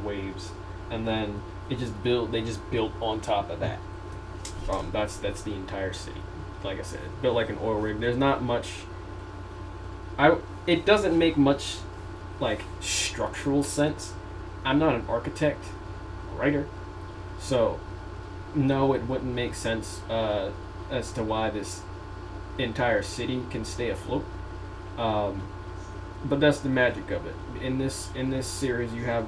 waves, and then they just built on top of that. That's the entire city. Like I said, it's built like an oil rig. There's not much. It doesn't make much like structural sense. I'm not an architect, writer, so no, it wouldn't make sense as to why this entire city can stay afloat. But that's the magic of it. In this series, you have.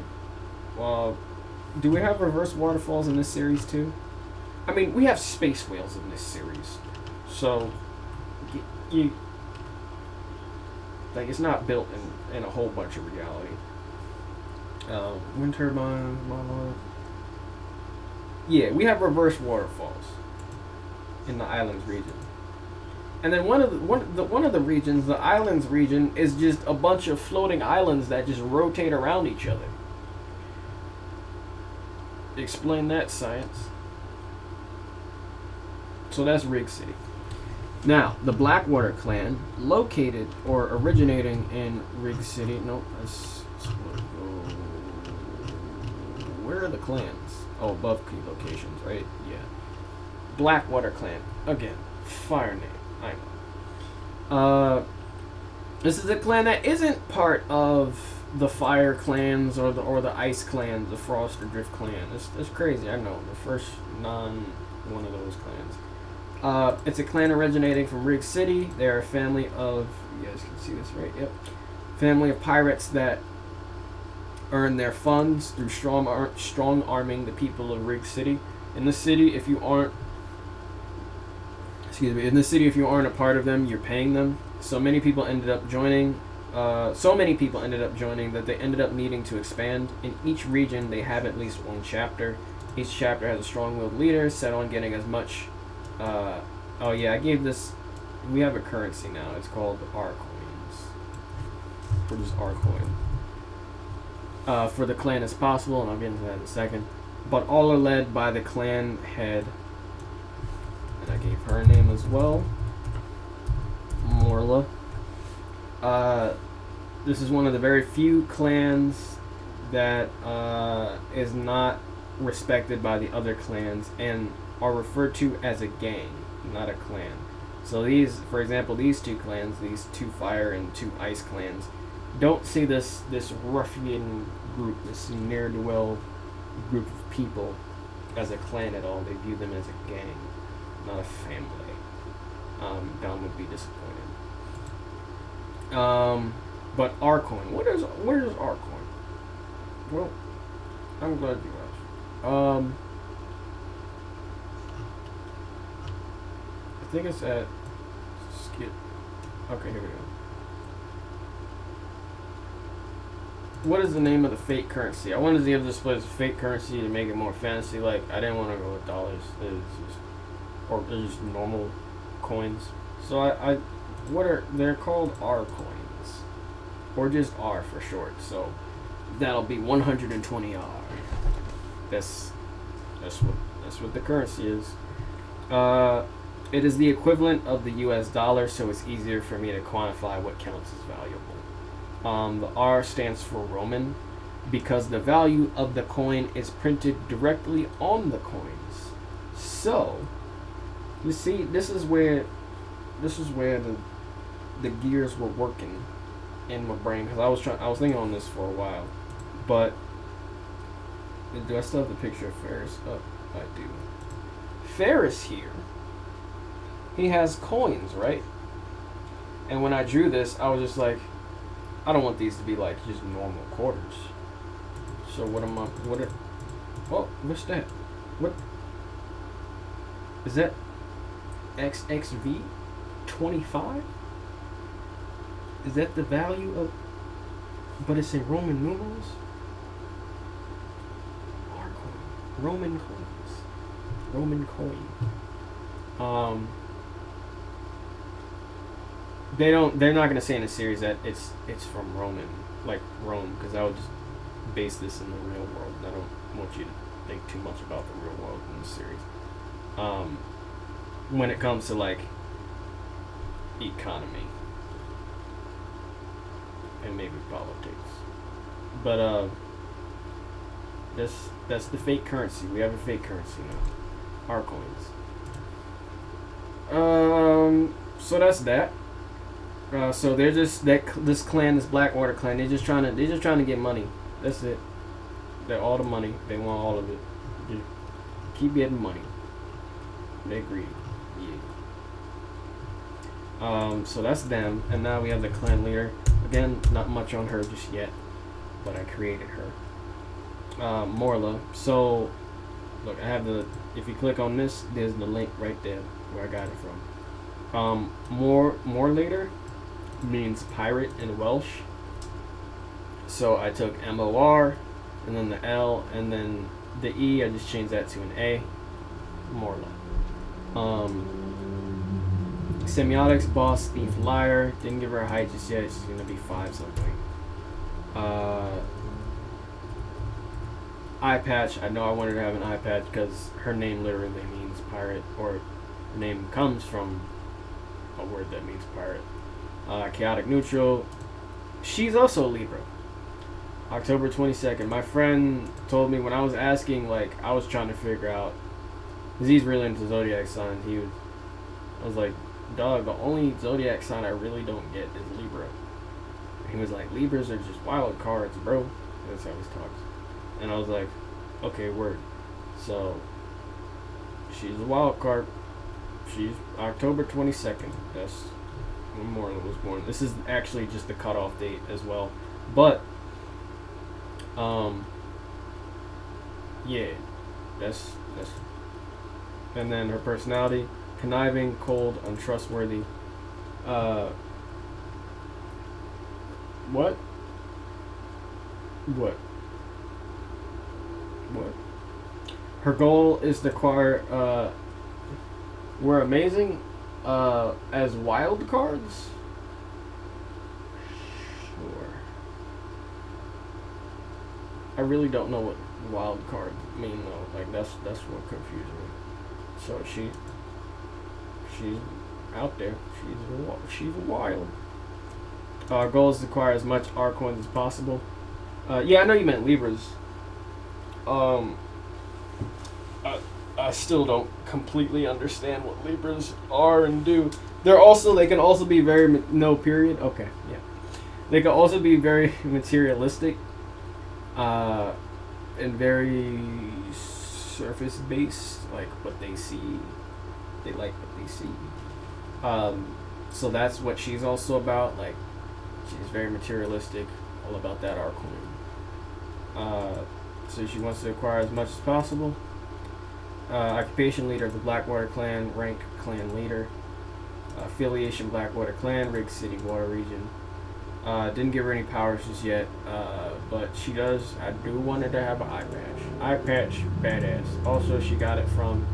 Do we have reverse waterfalls in this series too? I mean, we have space whales in this series, so Like, it's not built in a whole bunch of reality. Wind turbines, monolith. Yeah, we have reverse waterfalls in the islands region. And then one of the regions, the islands region, is just a bunch of floating islands that just rotate around each other. Explain that, science. So that's Rig City. Now, the Blackwater clan, located or originating in Rig City. Nope, where are the clans? Oh, above key locations, right? Yeah. Blackwater clan. Again, fire name. I know. This is a clan that isn't part of the fire clans or the ice clans, the frost or drift clan. It's crazy. I know. The first one of those clans. It's a clan originating from Rig City. They're a family of, you guys can see this, right? Yep. Family of pirates that earn their funds through strong arming the people of Rig City. In the city, if you aren't a part of them, you're paying them. So many people ended up joining. That they ended up needing to expand. In each region, they have at least one chapter. Each chapter has a strong-willed leader set on getting as much. Oh yeah, I gave this. We have a currency now. It's called R coins. For just R coin. For the clan as possible, and I'll get into that in a second. But all are led by the clan head. And I gave her a name as well. Morla. This is one of the very few clans that is not respected by the other clans and are referred to as a gang, not a clan. So these, for example, these two clans, these two fire and two ice clans, don't see this ruffian group, this ne'er-do-well group of people as a clan at all. They view them as a gang, not a family. Dom would be disappointed. But R-Coin. Where is R-Coin? Well, I'm glad you asked. I think it's at Skip. Okay, here we go. What is the name of the fake currency? I wanted to give this place a fake currency to make it more fantasy. Like, I didn't want to go with dollars. Or just normal coins. So they're called R coins, or just R for short. So that'll be 120 R. That's what the currency is. It is the equivalent of the U.S. dollar, so it's easier for me to quantify what counts as valuable. The R stands for Roman, because the value of the coin is printed directly on the coins. So, you see, this is where the gears were working in my brain, because I was thinking on this for a while. But do I still have the picture of Ferris up? I do. Ferris here, he has coins, right? And when I drew this, I was just like, I don't want these to be like just normal quarters. So what's that? What is that? XXV 25? Is that the value of? But it's in Roman numerals. R coin, Roman coins, Roman coin. They're not gonna say in the series that it's from Roman, like Rome, because I would just base this in the real world. I don't want you to think too much about the real world in this series. When it comes to like economy and maybe politics, but that's the fake currency. We have a fake currency now, our coins. So that's that. So they're just this clan, this Blackwater clan. They're just trying to get money. That's it. They're all the money. They want all of it. Just keep getting money. They're greedy. Yeah. So that's them, and now we have the clan leader. Again, not much on her just yet, but I created her. Morla. So look, I have if you click on this, there's the link right there where I got it from. More later. means pirate in Welsh. So I took MOR, and then the L, and then the E, I just changed that to an A. Morla. Semiotics, boss, thief, liar. Didn't give her a height just yet. She's going to be 5 something. Eye patch. I know I wanted to have an eye patch because her name literally means pirate, or her name comes from a word that means pirate. Chaotic neutral. She's also Libra. October 22nd. My friend told me when I was asking, like, I was trying to figure out, because he's really into zodiac signs. I was like, dog, the only zodiac sign I really don't get is Libra. He was like, Libras are just wild cards, bro. That's how he talks. And I was like, okay, word. So, she's a wild card. She's October 22nd. That's when Morla was born. This is actually just the cutoff date as well. But, yeah, that's. And then her personality: conniving, cold, untrustworthy. What? Her goal is to acquire. We're amazing. As wild cards. Sure. I really don't know what wild cards mean though. Like that's what confused me. So she's out there. She's wild. Our goal is to acquire as much R coins as possible. Yeah, I know you meant Libras. I still don't completely understand what Libras are and do. They can also be very no period. Okay, yeah. They can also be very materialistic, and very surface based, like what they see. They like what they see. So that's what she's also about. Like, she's very materialistic, all about that R coin. So she wants to acquire as much as possible. Occupation leader of the Blackwater clan, rank clan leader. Affiliation Blackwater clan, Rig City Water region. Didn't give her any powers just yet, but she does. I do want her to have an eye patch. Eye patch, badass. Also, she got it from,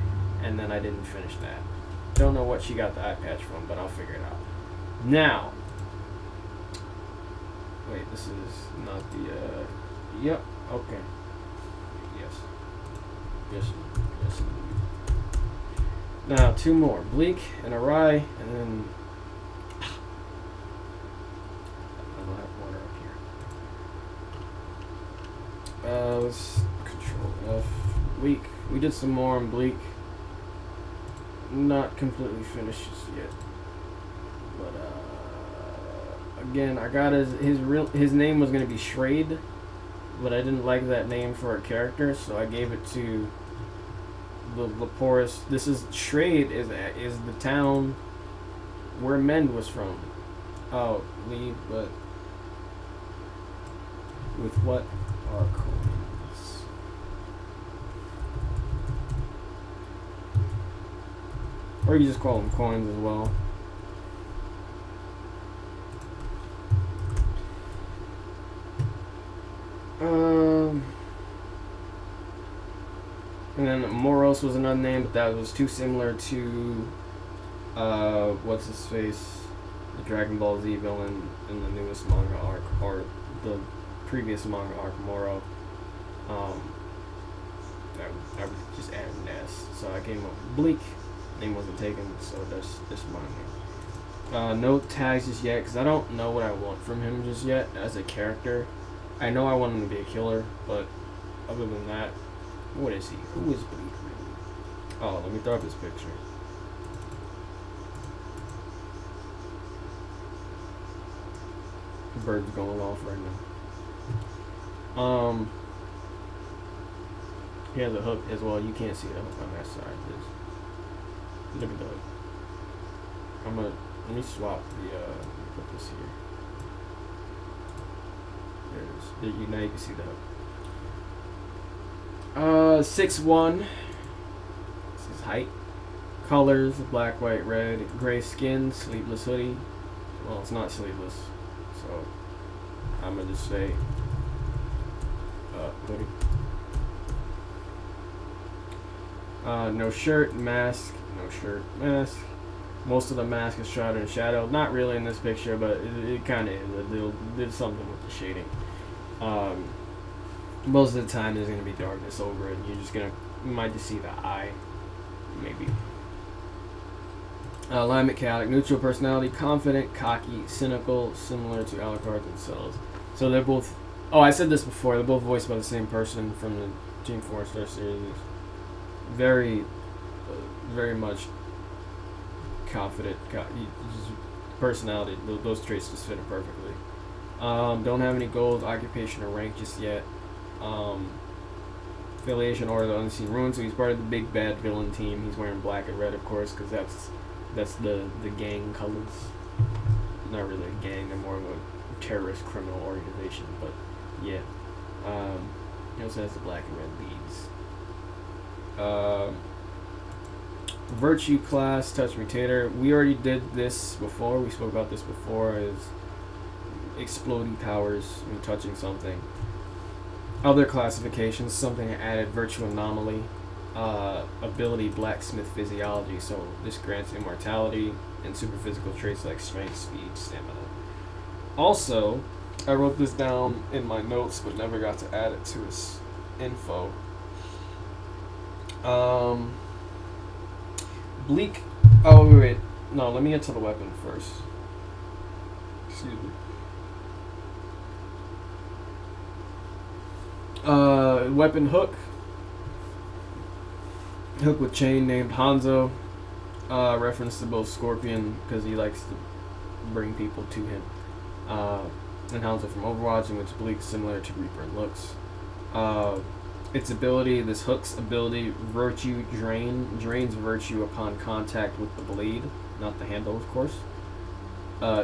and then I didn't finish that. Don't know what she got the eye patch from, but I'll figure it out. Now, wait, this is not the, yep, okay. Yes. Now, 2 more. Bleak and Arai, and then I don't have water up here. Let's control F. Bleak. We did some more on Bleak. Not completely finished just yet. But again, I got his name was gonna be Shrade, but I didn't like that name for a character, so I gave it to the Leporus. This is Shrade is the town where Mend was from. Oh, leave, but with what are coins? Or you just call them coins as well. And then Moros was another name, but that was too similar to what's his face, the Dragon Ball Z villain in the newest manga arc, or the previous manga arc, Moro. I was just adding an S, so I came up with Bleak. Name wasn't taken, so that's my name. No tags just yet, because I don't know what I want from him just yet as a character. I know I want him to be a killer, but other than that, what is he? Who is Bleak really? Oh, let me throw up his picture. The bird's going off right now. He has a hook as well. You can't see the hook on that side. Look at the hook. Let me swap the, put this here. There it is. Now you can see the hook. 6'1". This is height. Colors: black, white, red, gray skin, sleeveless hoodie. Well, it's not sleeveless, so I'm gonna just say hoodie. No shirt, mask. No shirt, mask. Most of the mask is shrouded in shadow. Not really in this picture, but it kind of is. They did something with the shading. Most of the time, there's gonna be darkness over it, and you might just see the eye, maybe. Alignment chaotic, neutral personality, confident, cocky, cynical, similar to Alucard themselves. So they're both. Oh, I said this before. They're both voiced by the same person from the Team 4-star series. Very, very much confident. Personality. Those traits just fit it perfectly. Don't have any gold, occupation, or rank just yet. Affiliation, Order of the Unseen Runes. So he's part of the big bad villain team. He's wearing black and red, of course, because that's the gang colors. Not really a gang, they're more of a terrorist criminal organization, but yeah. He also has the black and red leads. Virtue class, touch mutator. We already did this before. We spoke about this before. Is exploding powers when touching something. Other classifications, something added: virtue anomaly, ability blacksmith physiology. So this grants immortality and super physical traits like strength, speed, stamina. Also, I wrote this down in my notes but never got to add it to his info. Bleak. Oh wait. No, let me get to the weapon first. Excuse me. Weapon hook. Hook with chain named Hanzo. Reference to both Scorpion because he likes to bring people to him. And Hanzo from Overwatch, in which Bleak is similar to Reaper in looks. Its ability, this hook's ability, Virtue Drain, drains virtue upon contact with the blade, not the handle, of course.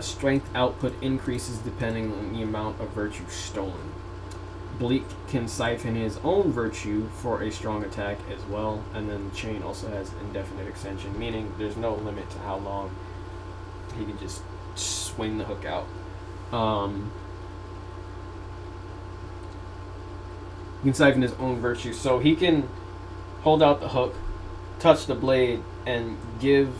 Strength output increases depending on the amount of virtue stolen. Bleak can siphon his own virtue for a strong attack as well, and then Chain also has indefinite extension, meaning there's no limit to how long he can just swing the hook out. He can siphon his own virtue, so he can hold out the hook, touch the blade, and give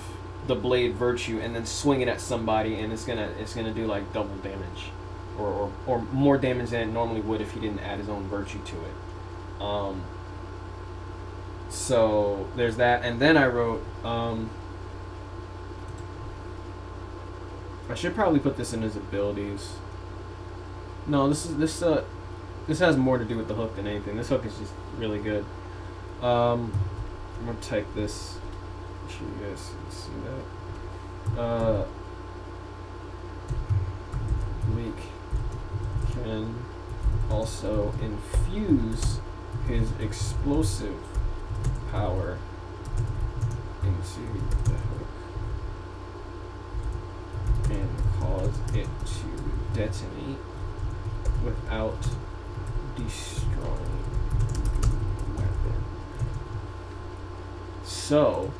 the blade virtue, and then swing it at somebody, and it's gonna do like double damage, or more damage than it normally would if he didn't add his own virtue to it. So there's that, and then I wrote. I should probably put this in his abilities. No, this has more to do with the hook than anything. This hook is just really good. I'm gonna type this. Make sure you guys can see that. Bleak can also infuse his explosive power into the hook and cause it to detonate without destroying the weapon. So,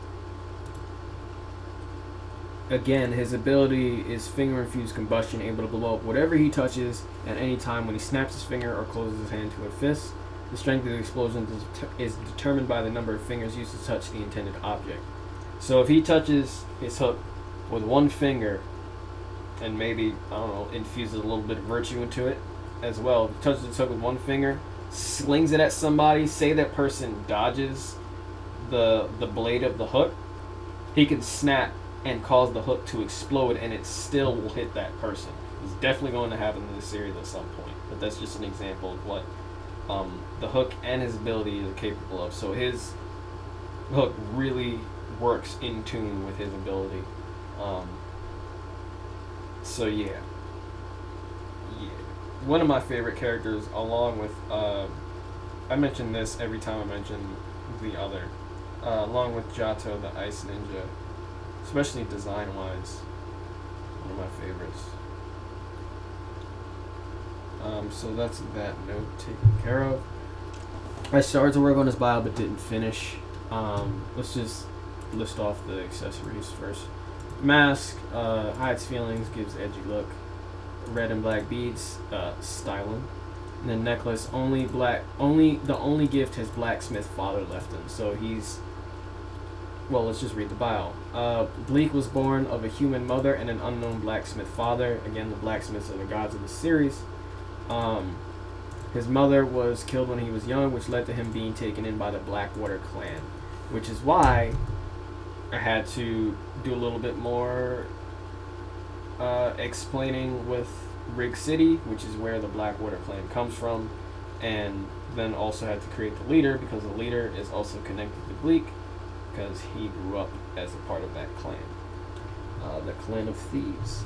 again, his ability is finger infused combustion, able to blow up whatever he touches at any time when he snaps his finger or closes his hand to a fist. The strength of the explosion is determined by the number of fingers used to touch the intended object. So if he touches his hook with one finger and maybe, I don't know, infuses a little bit of virtue into it as well, if he touches his hook with one finger, slings it at somebody, say that person dodges the blade of the hook, he can snap and cause the hook to explode, and it still will hit that person. It's definitely going to happen in this series at some point, but that's just an example of what the hook and his ability are capable of. So his hook really works in tune with his ability. So yeah. One of my favorite characters, along with I mention this every time I mention the other, along with Jato, the Ice Ninja, especially design-wise, one of my favorites. So that's that note taken care of. I started to work on his bio but didn't finish. Let's just list off the accessories first. Mask hides feelings, gives edgy look. Red and black beads, styling. And then necklace, the only gift his blacksmith father left him. So he's, well, let's just read the bio. Bleak was born of a human mother and an unknown blacksmith father. Again, the blacksmiths are the gods of the series. His mother was killed when he was young, which led to him being taken in by the Blackwater clan, which is why I had to do a little bit more explaining with Rig City, which is where the Blackwater clan comes from, and then also had to create the leader, because the leader is also connected to Bleak, because he grew up as a part of that clan. The Clan of Thieves,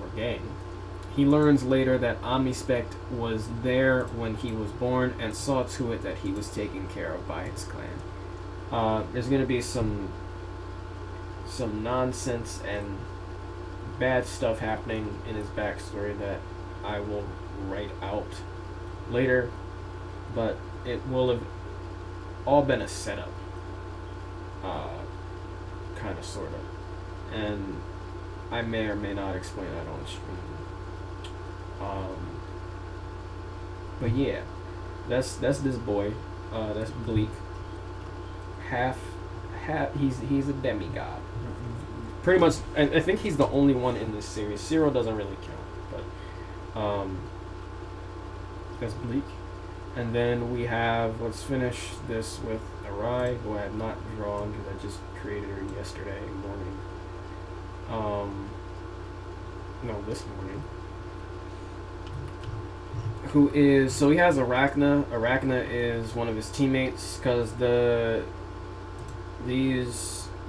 or gang. He learns later that Omnispect was there when he was born and saw to it that he was taken care of by his clan. There's going to be some nonsense and bad stuff happening in his backstory that I will write out later, but it will have all been a setup, kind of, sort of, and I may or may not explain that on stream. But yeah, that's this boy. That's Bleak. Half. He's a demigod. Pretty much, I think he's the only one in this series. Zero doesn't really count, but that's Bleak. And then we have, let's finish this with Arai, who I have not drawn because I just created her yesterday morning. No, this morning. Who is, so he has Arachna. Arachna is one of his teammates, because the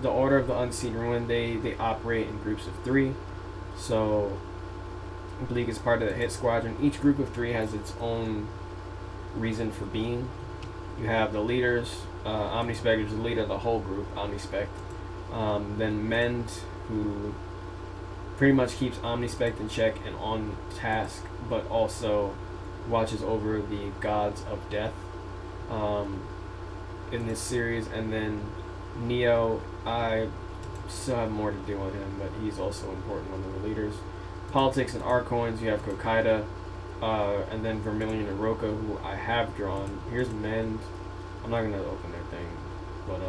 Order of the Unseen Ruin, they operate in groups of 3. So Bleak is part of the hit squadron. Each group of 3 has its own reason for being. You have the leaders. Omnispect is the leader of the whole group, Omnispect. Then Mend, who pretty much keeps Omnispect in check and on task, but also watches over the gods of death in this series. And then Neo, I still have more to do on him, but he's also important, one of the leaders. Politics and Arcoins, you have Kokaida, and then Vermilion and Roka, who I have drawn. Here's Mend. I'm not going to open their thing, but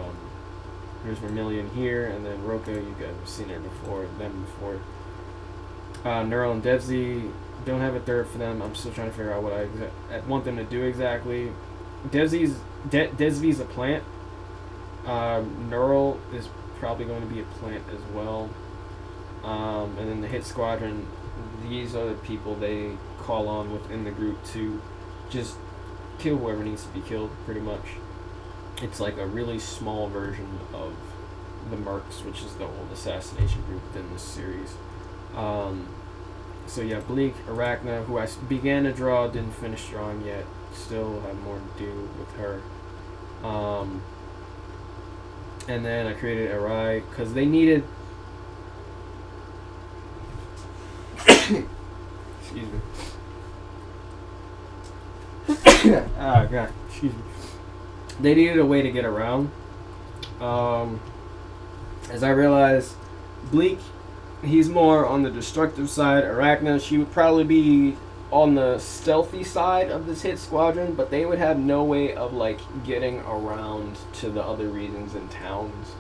here's Vermilion here, and then Roka, you guys have seen her before, them before. Neural and Devsy, don't have a third for them. I'm still trying to figure out what I want them to do exactly. Devsy's a plant. Neural is probably going to be a plant as well. And then the hit squadron, these are the people they call on within the group to just kill whoever needs to be killed, pretty much. It's like a really small version of the Mercs, which is the old assassination group within this series. So yeah, Bleak, Arachna, who I began to draw, didn't finish drawing yet. Still have more to do with her. And then I created Arai because they needed. Excuse me. Oh god, excuse me. They needed a way to get around. As I realized, Bleak, he's more on the destructive side. Arachna, she would probably be on the stealthy side of this hit squadron, but they would have no way of like getting around to the other regions and towns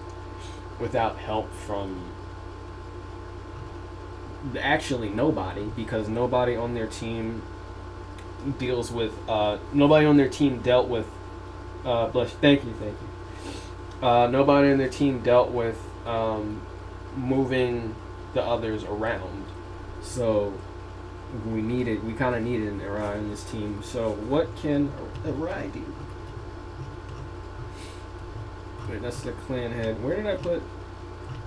without help from actually nobody, because nobody on their team deals with nobody on their team dealt with thank you nobody on their team dealt with moving the others around. So we kind of needed an Arai in this team. So what can Arai do? Wait, that's the clan head. Where did I put?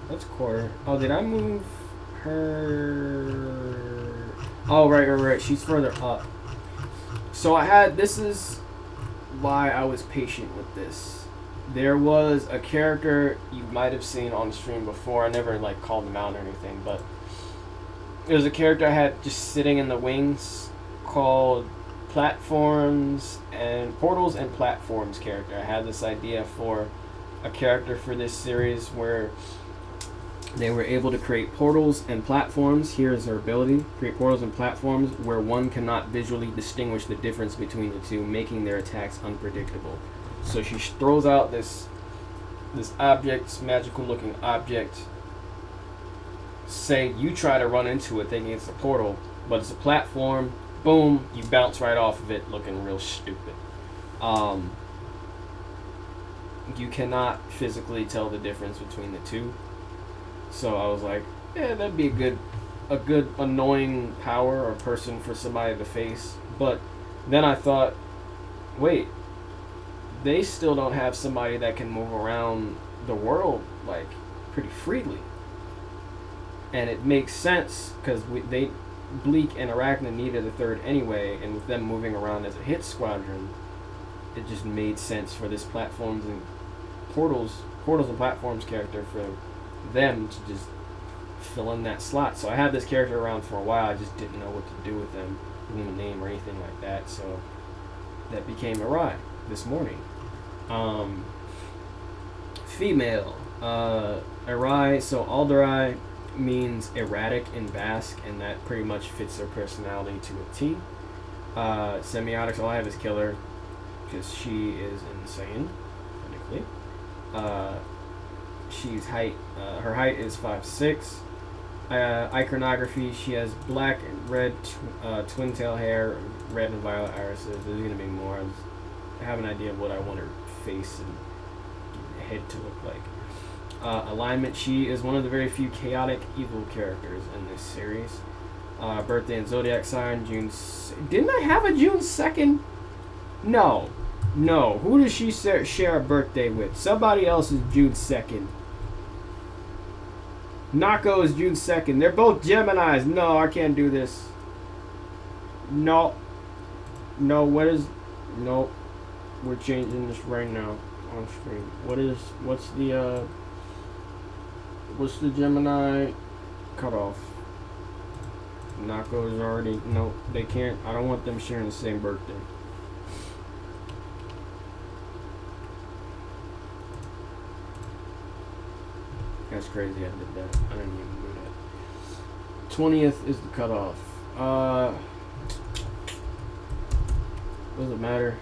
That's Quarter. Oh, did I move her? Oh, right. She's further up. So this is why I was patient with this. There was a character you might have seen on stream before. I never like called them out or anything, but there's a character I had just sitting in the wings called Portals and Platforms character. I had this idea for a character for this series where They were able to create portals and platforms. Here is her ability: create portals and platforms where one cannot visually distinguish the difference between the two, making their attacks unpredictable. So she throws out this object, this magical looking object. Say you try to run into it thinking it's a portal, but it's a platform. Boom, you bounce right off of it looking real stupid. You cannot physically tell the difference between the two. So I was like, yeah, that'd be a good annoying power or person for somebody to face. But then I thought, wait, they still don't have somebody that can move around the world like pretty freely. And it makes sense because Bleak and Arachna needed a third anyway, and with them moving around as a hit squadron, it just made sense for this portals and platforms character for them to just fill in that slot. So I had this character around for a while. I just didn't know what to do with them, give them a name or anything like that. So that became Arai this morning. Female. Arai. So Alderai means erratic in Basque, and that pretty much fits her personality to a T. Semiotics. All I have is killer because she is insane, technically. She's height. Her height is 5'6". Iconography. She has black and red twin tail hair, red and violet irises. There's gonna be more. I have an idea of what I want her face and head to look like. Alignment. She is one of the very few chaotic evil characters in this series. Birthday and zodiac sign. Didn't I have a June 2nd? No. Who does she share a birthday with? Somebody else is June 2nd. Nako is June 2nd. They're both Geminis. No, I can't do this. No, we're changing this right now on stream. What's the Gemini cutoff? Nako is already, no, they can't. I don't want them sharing the same birthday. That's crazy I did that. I didn't even do that. 20th is the cutoff. Does it matter?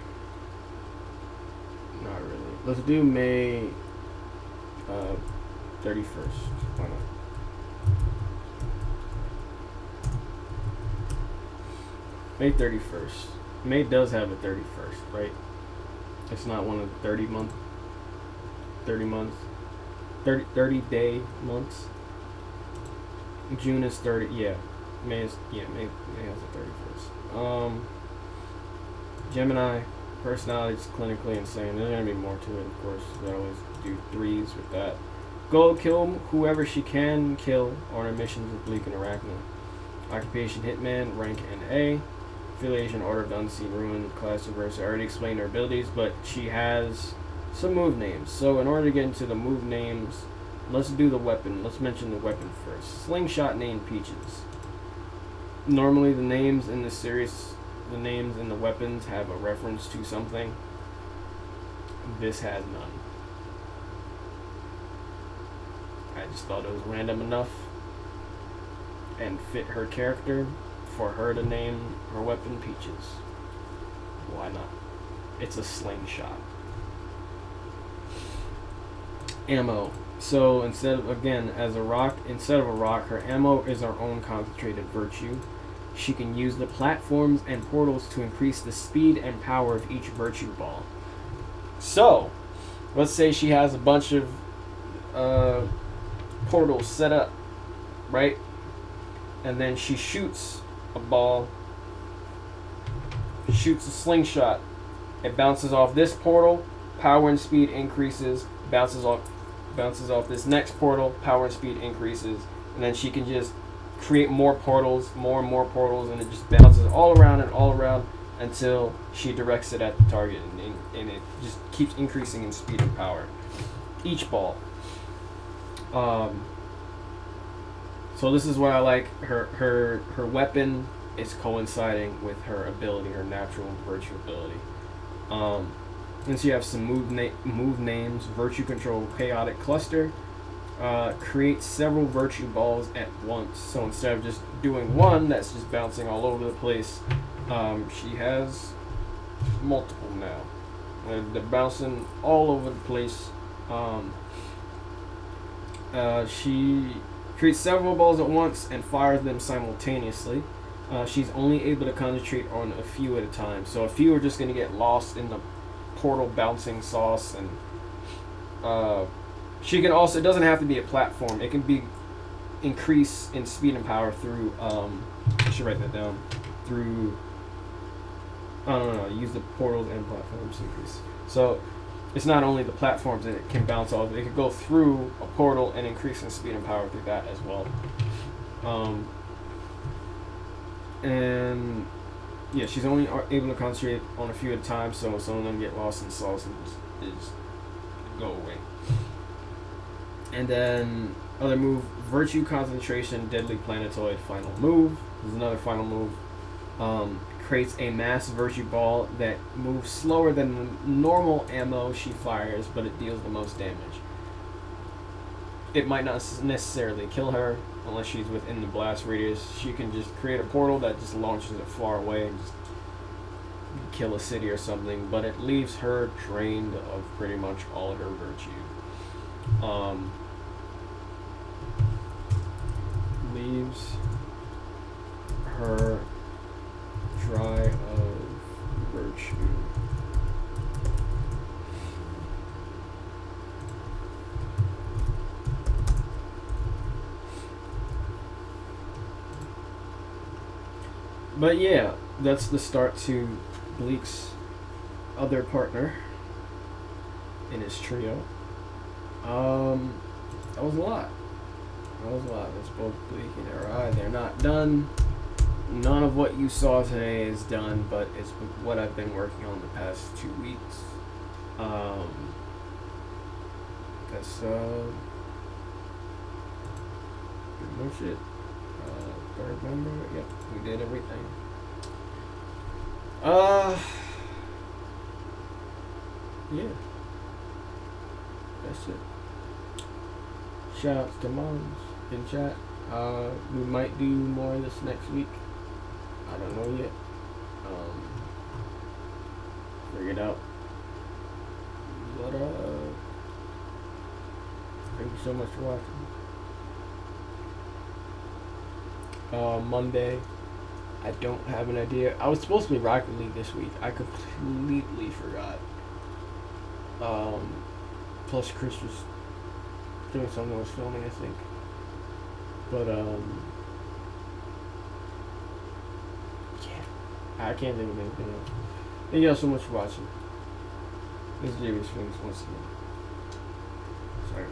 Not really. Let's do May 31st. Why not? May 31st. May does have a 31st, right? It's not one of the 30 months. 30 day months. June is 30. Yeah, May has a 31st. Gemini personality is clinically insane. There's gonna be more to it, of course. They always do threes with that. Go kill whoever she can kill on her missions with Bleak and Arachna. Occupation hitman, rank NA. Affiliation Order of the Unseen Ruin, class diverse. I already explained her abilities, but she has some move names. So in order to get into the move names, let's do the weapon. Let's mention the weapon first. Slingshot named Peaches. Normally the names in this series, the names in the weapons have a reference to something. This has none. I just thought it was random enough and fit her character for her to name her weapon Peaches. Why not? It's a slingshot. Ammo. So instead of a rock, her ammo is her own concentrated virtue. She can use the platforms and portals to increase the speed and power of each virtue ball. So, let's say she has a bunch of portals set up, right? And then she shoots a ball, shoots a slingshot. It bounces off this portal, power and speed increases, bounces off this next portal, power and speed increases, and then she can just create more portals, more and more portals, and it just bounces all around until she directs it at the target, and it just keeps increasing in speed and power. Each ball. So this is what I like. Her weapon is coinciding with her ability, her natural virtue ability. And so you have some move names: Virtue Control, Chaotic Cluster, create several virtue balls at once. So instead of just doing one that's just bouncing all over the place, she has multiple now. And they're bouncing all over the place. She creates several balls at once and fires them simultaneously. She's only able to concentrate on a few at a time. So a few are just going to get lost in the portal bouncing sauce. And she can also, it doesn't have to be a platform. It can be increase in speed and power through, I should write that down, through, I don't know, use the portals and platforms to increase. So it's not only the platforms that it can bounce off, it could go through a portal and increase in speed and power through that as well. And yeah, she's only able to concentrate on a few at a time, so some of them get lost in sauce and just go away. And then other move, Virtue Concentration, Deadly Planetoid, final move. There's another final move. Creates a mass Virtue Ball that moves slower than the normal ammo she fires, but it deals the most damage. It might not necessarily kill her unless she's within the blast radius. She can just create a portal that just launches it far away and just kill a city or something, but it leaves her drained of pretty much all of her virtue. Leaves her dry of virtue. But yeah, that's the start to Bleak's other partner in his trio. That was a lot. That's both Bleak and Arai. They're not done. None of what you saw today is done, but it's what I've been working on the past 2 weeks. That's pretty much it. Third member, yep, we did everything. Yeah, that's it. Shout outs to moms in chat. We might do more of this next week. I don't know yet. Figure it out. But thank you so much for watching. Monday, I don't have an idea. I was supposed to be Rocket League this week. I completely forgot. Plus Chris was doing something I was filming, I think. But yeah, I can't think of anything else. Thank you all so much for watching. This is JB Swings once again. Sorry.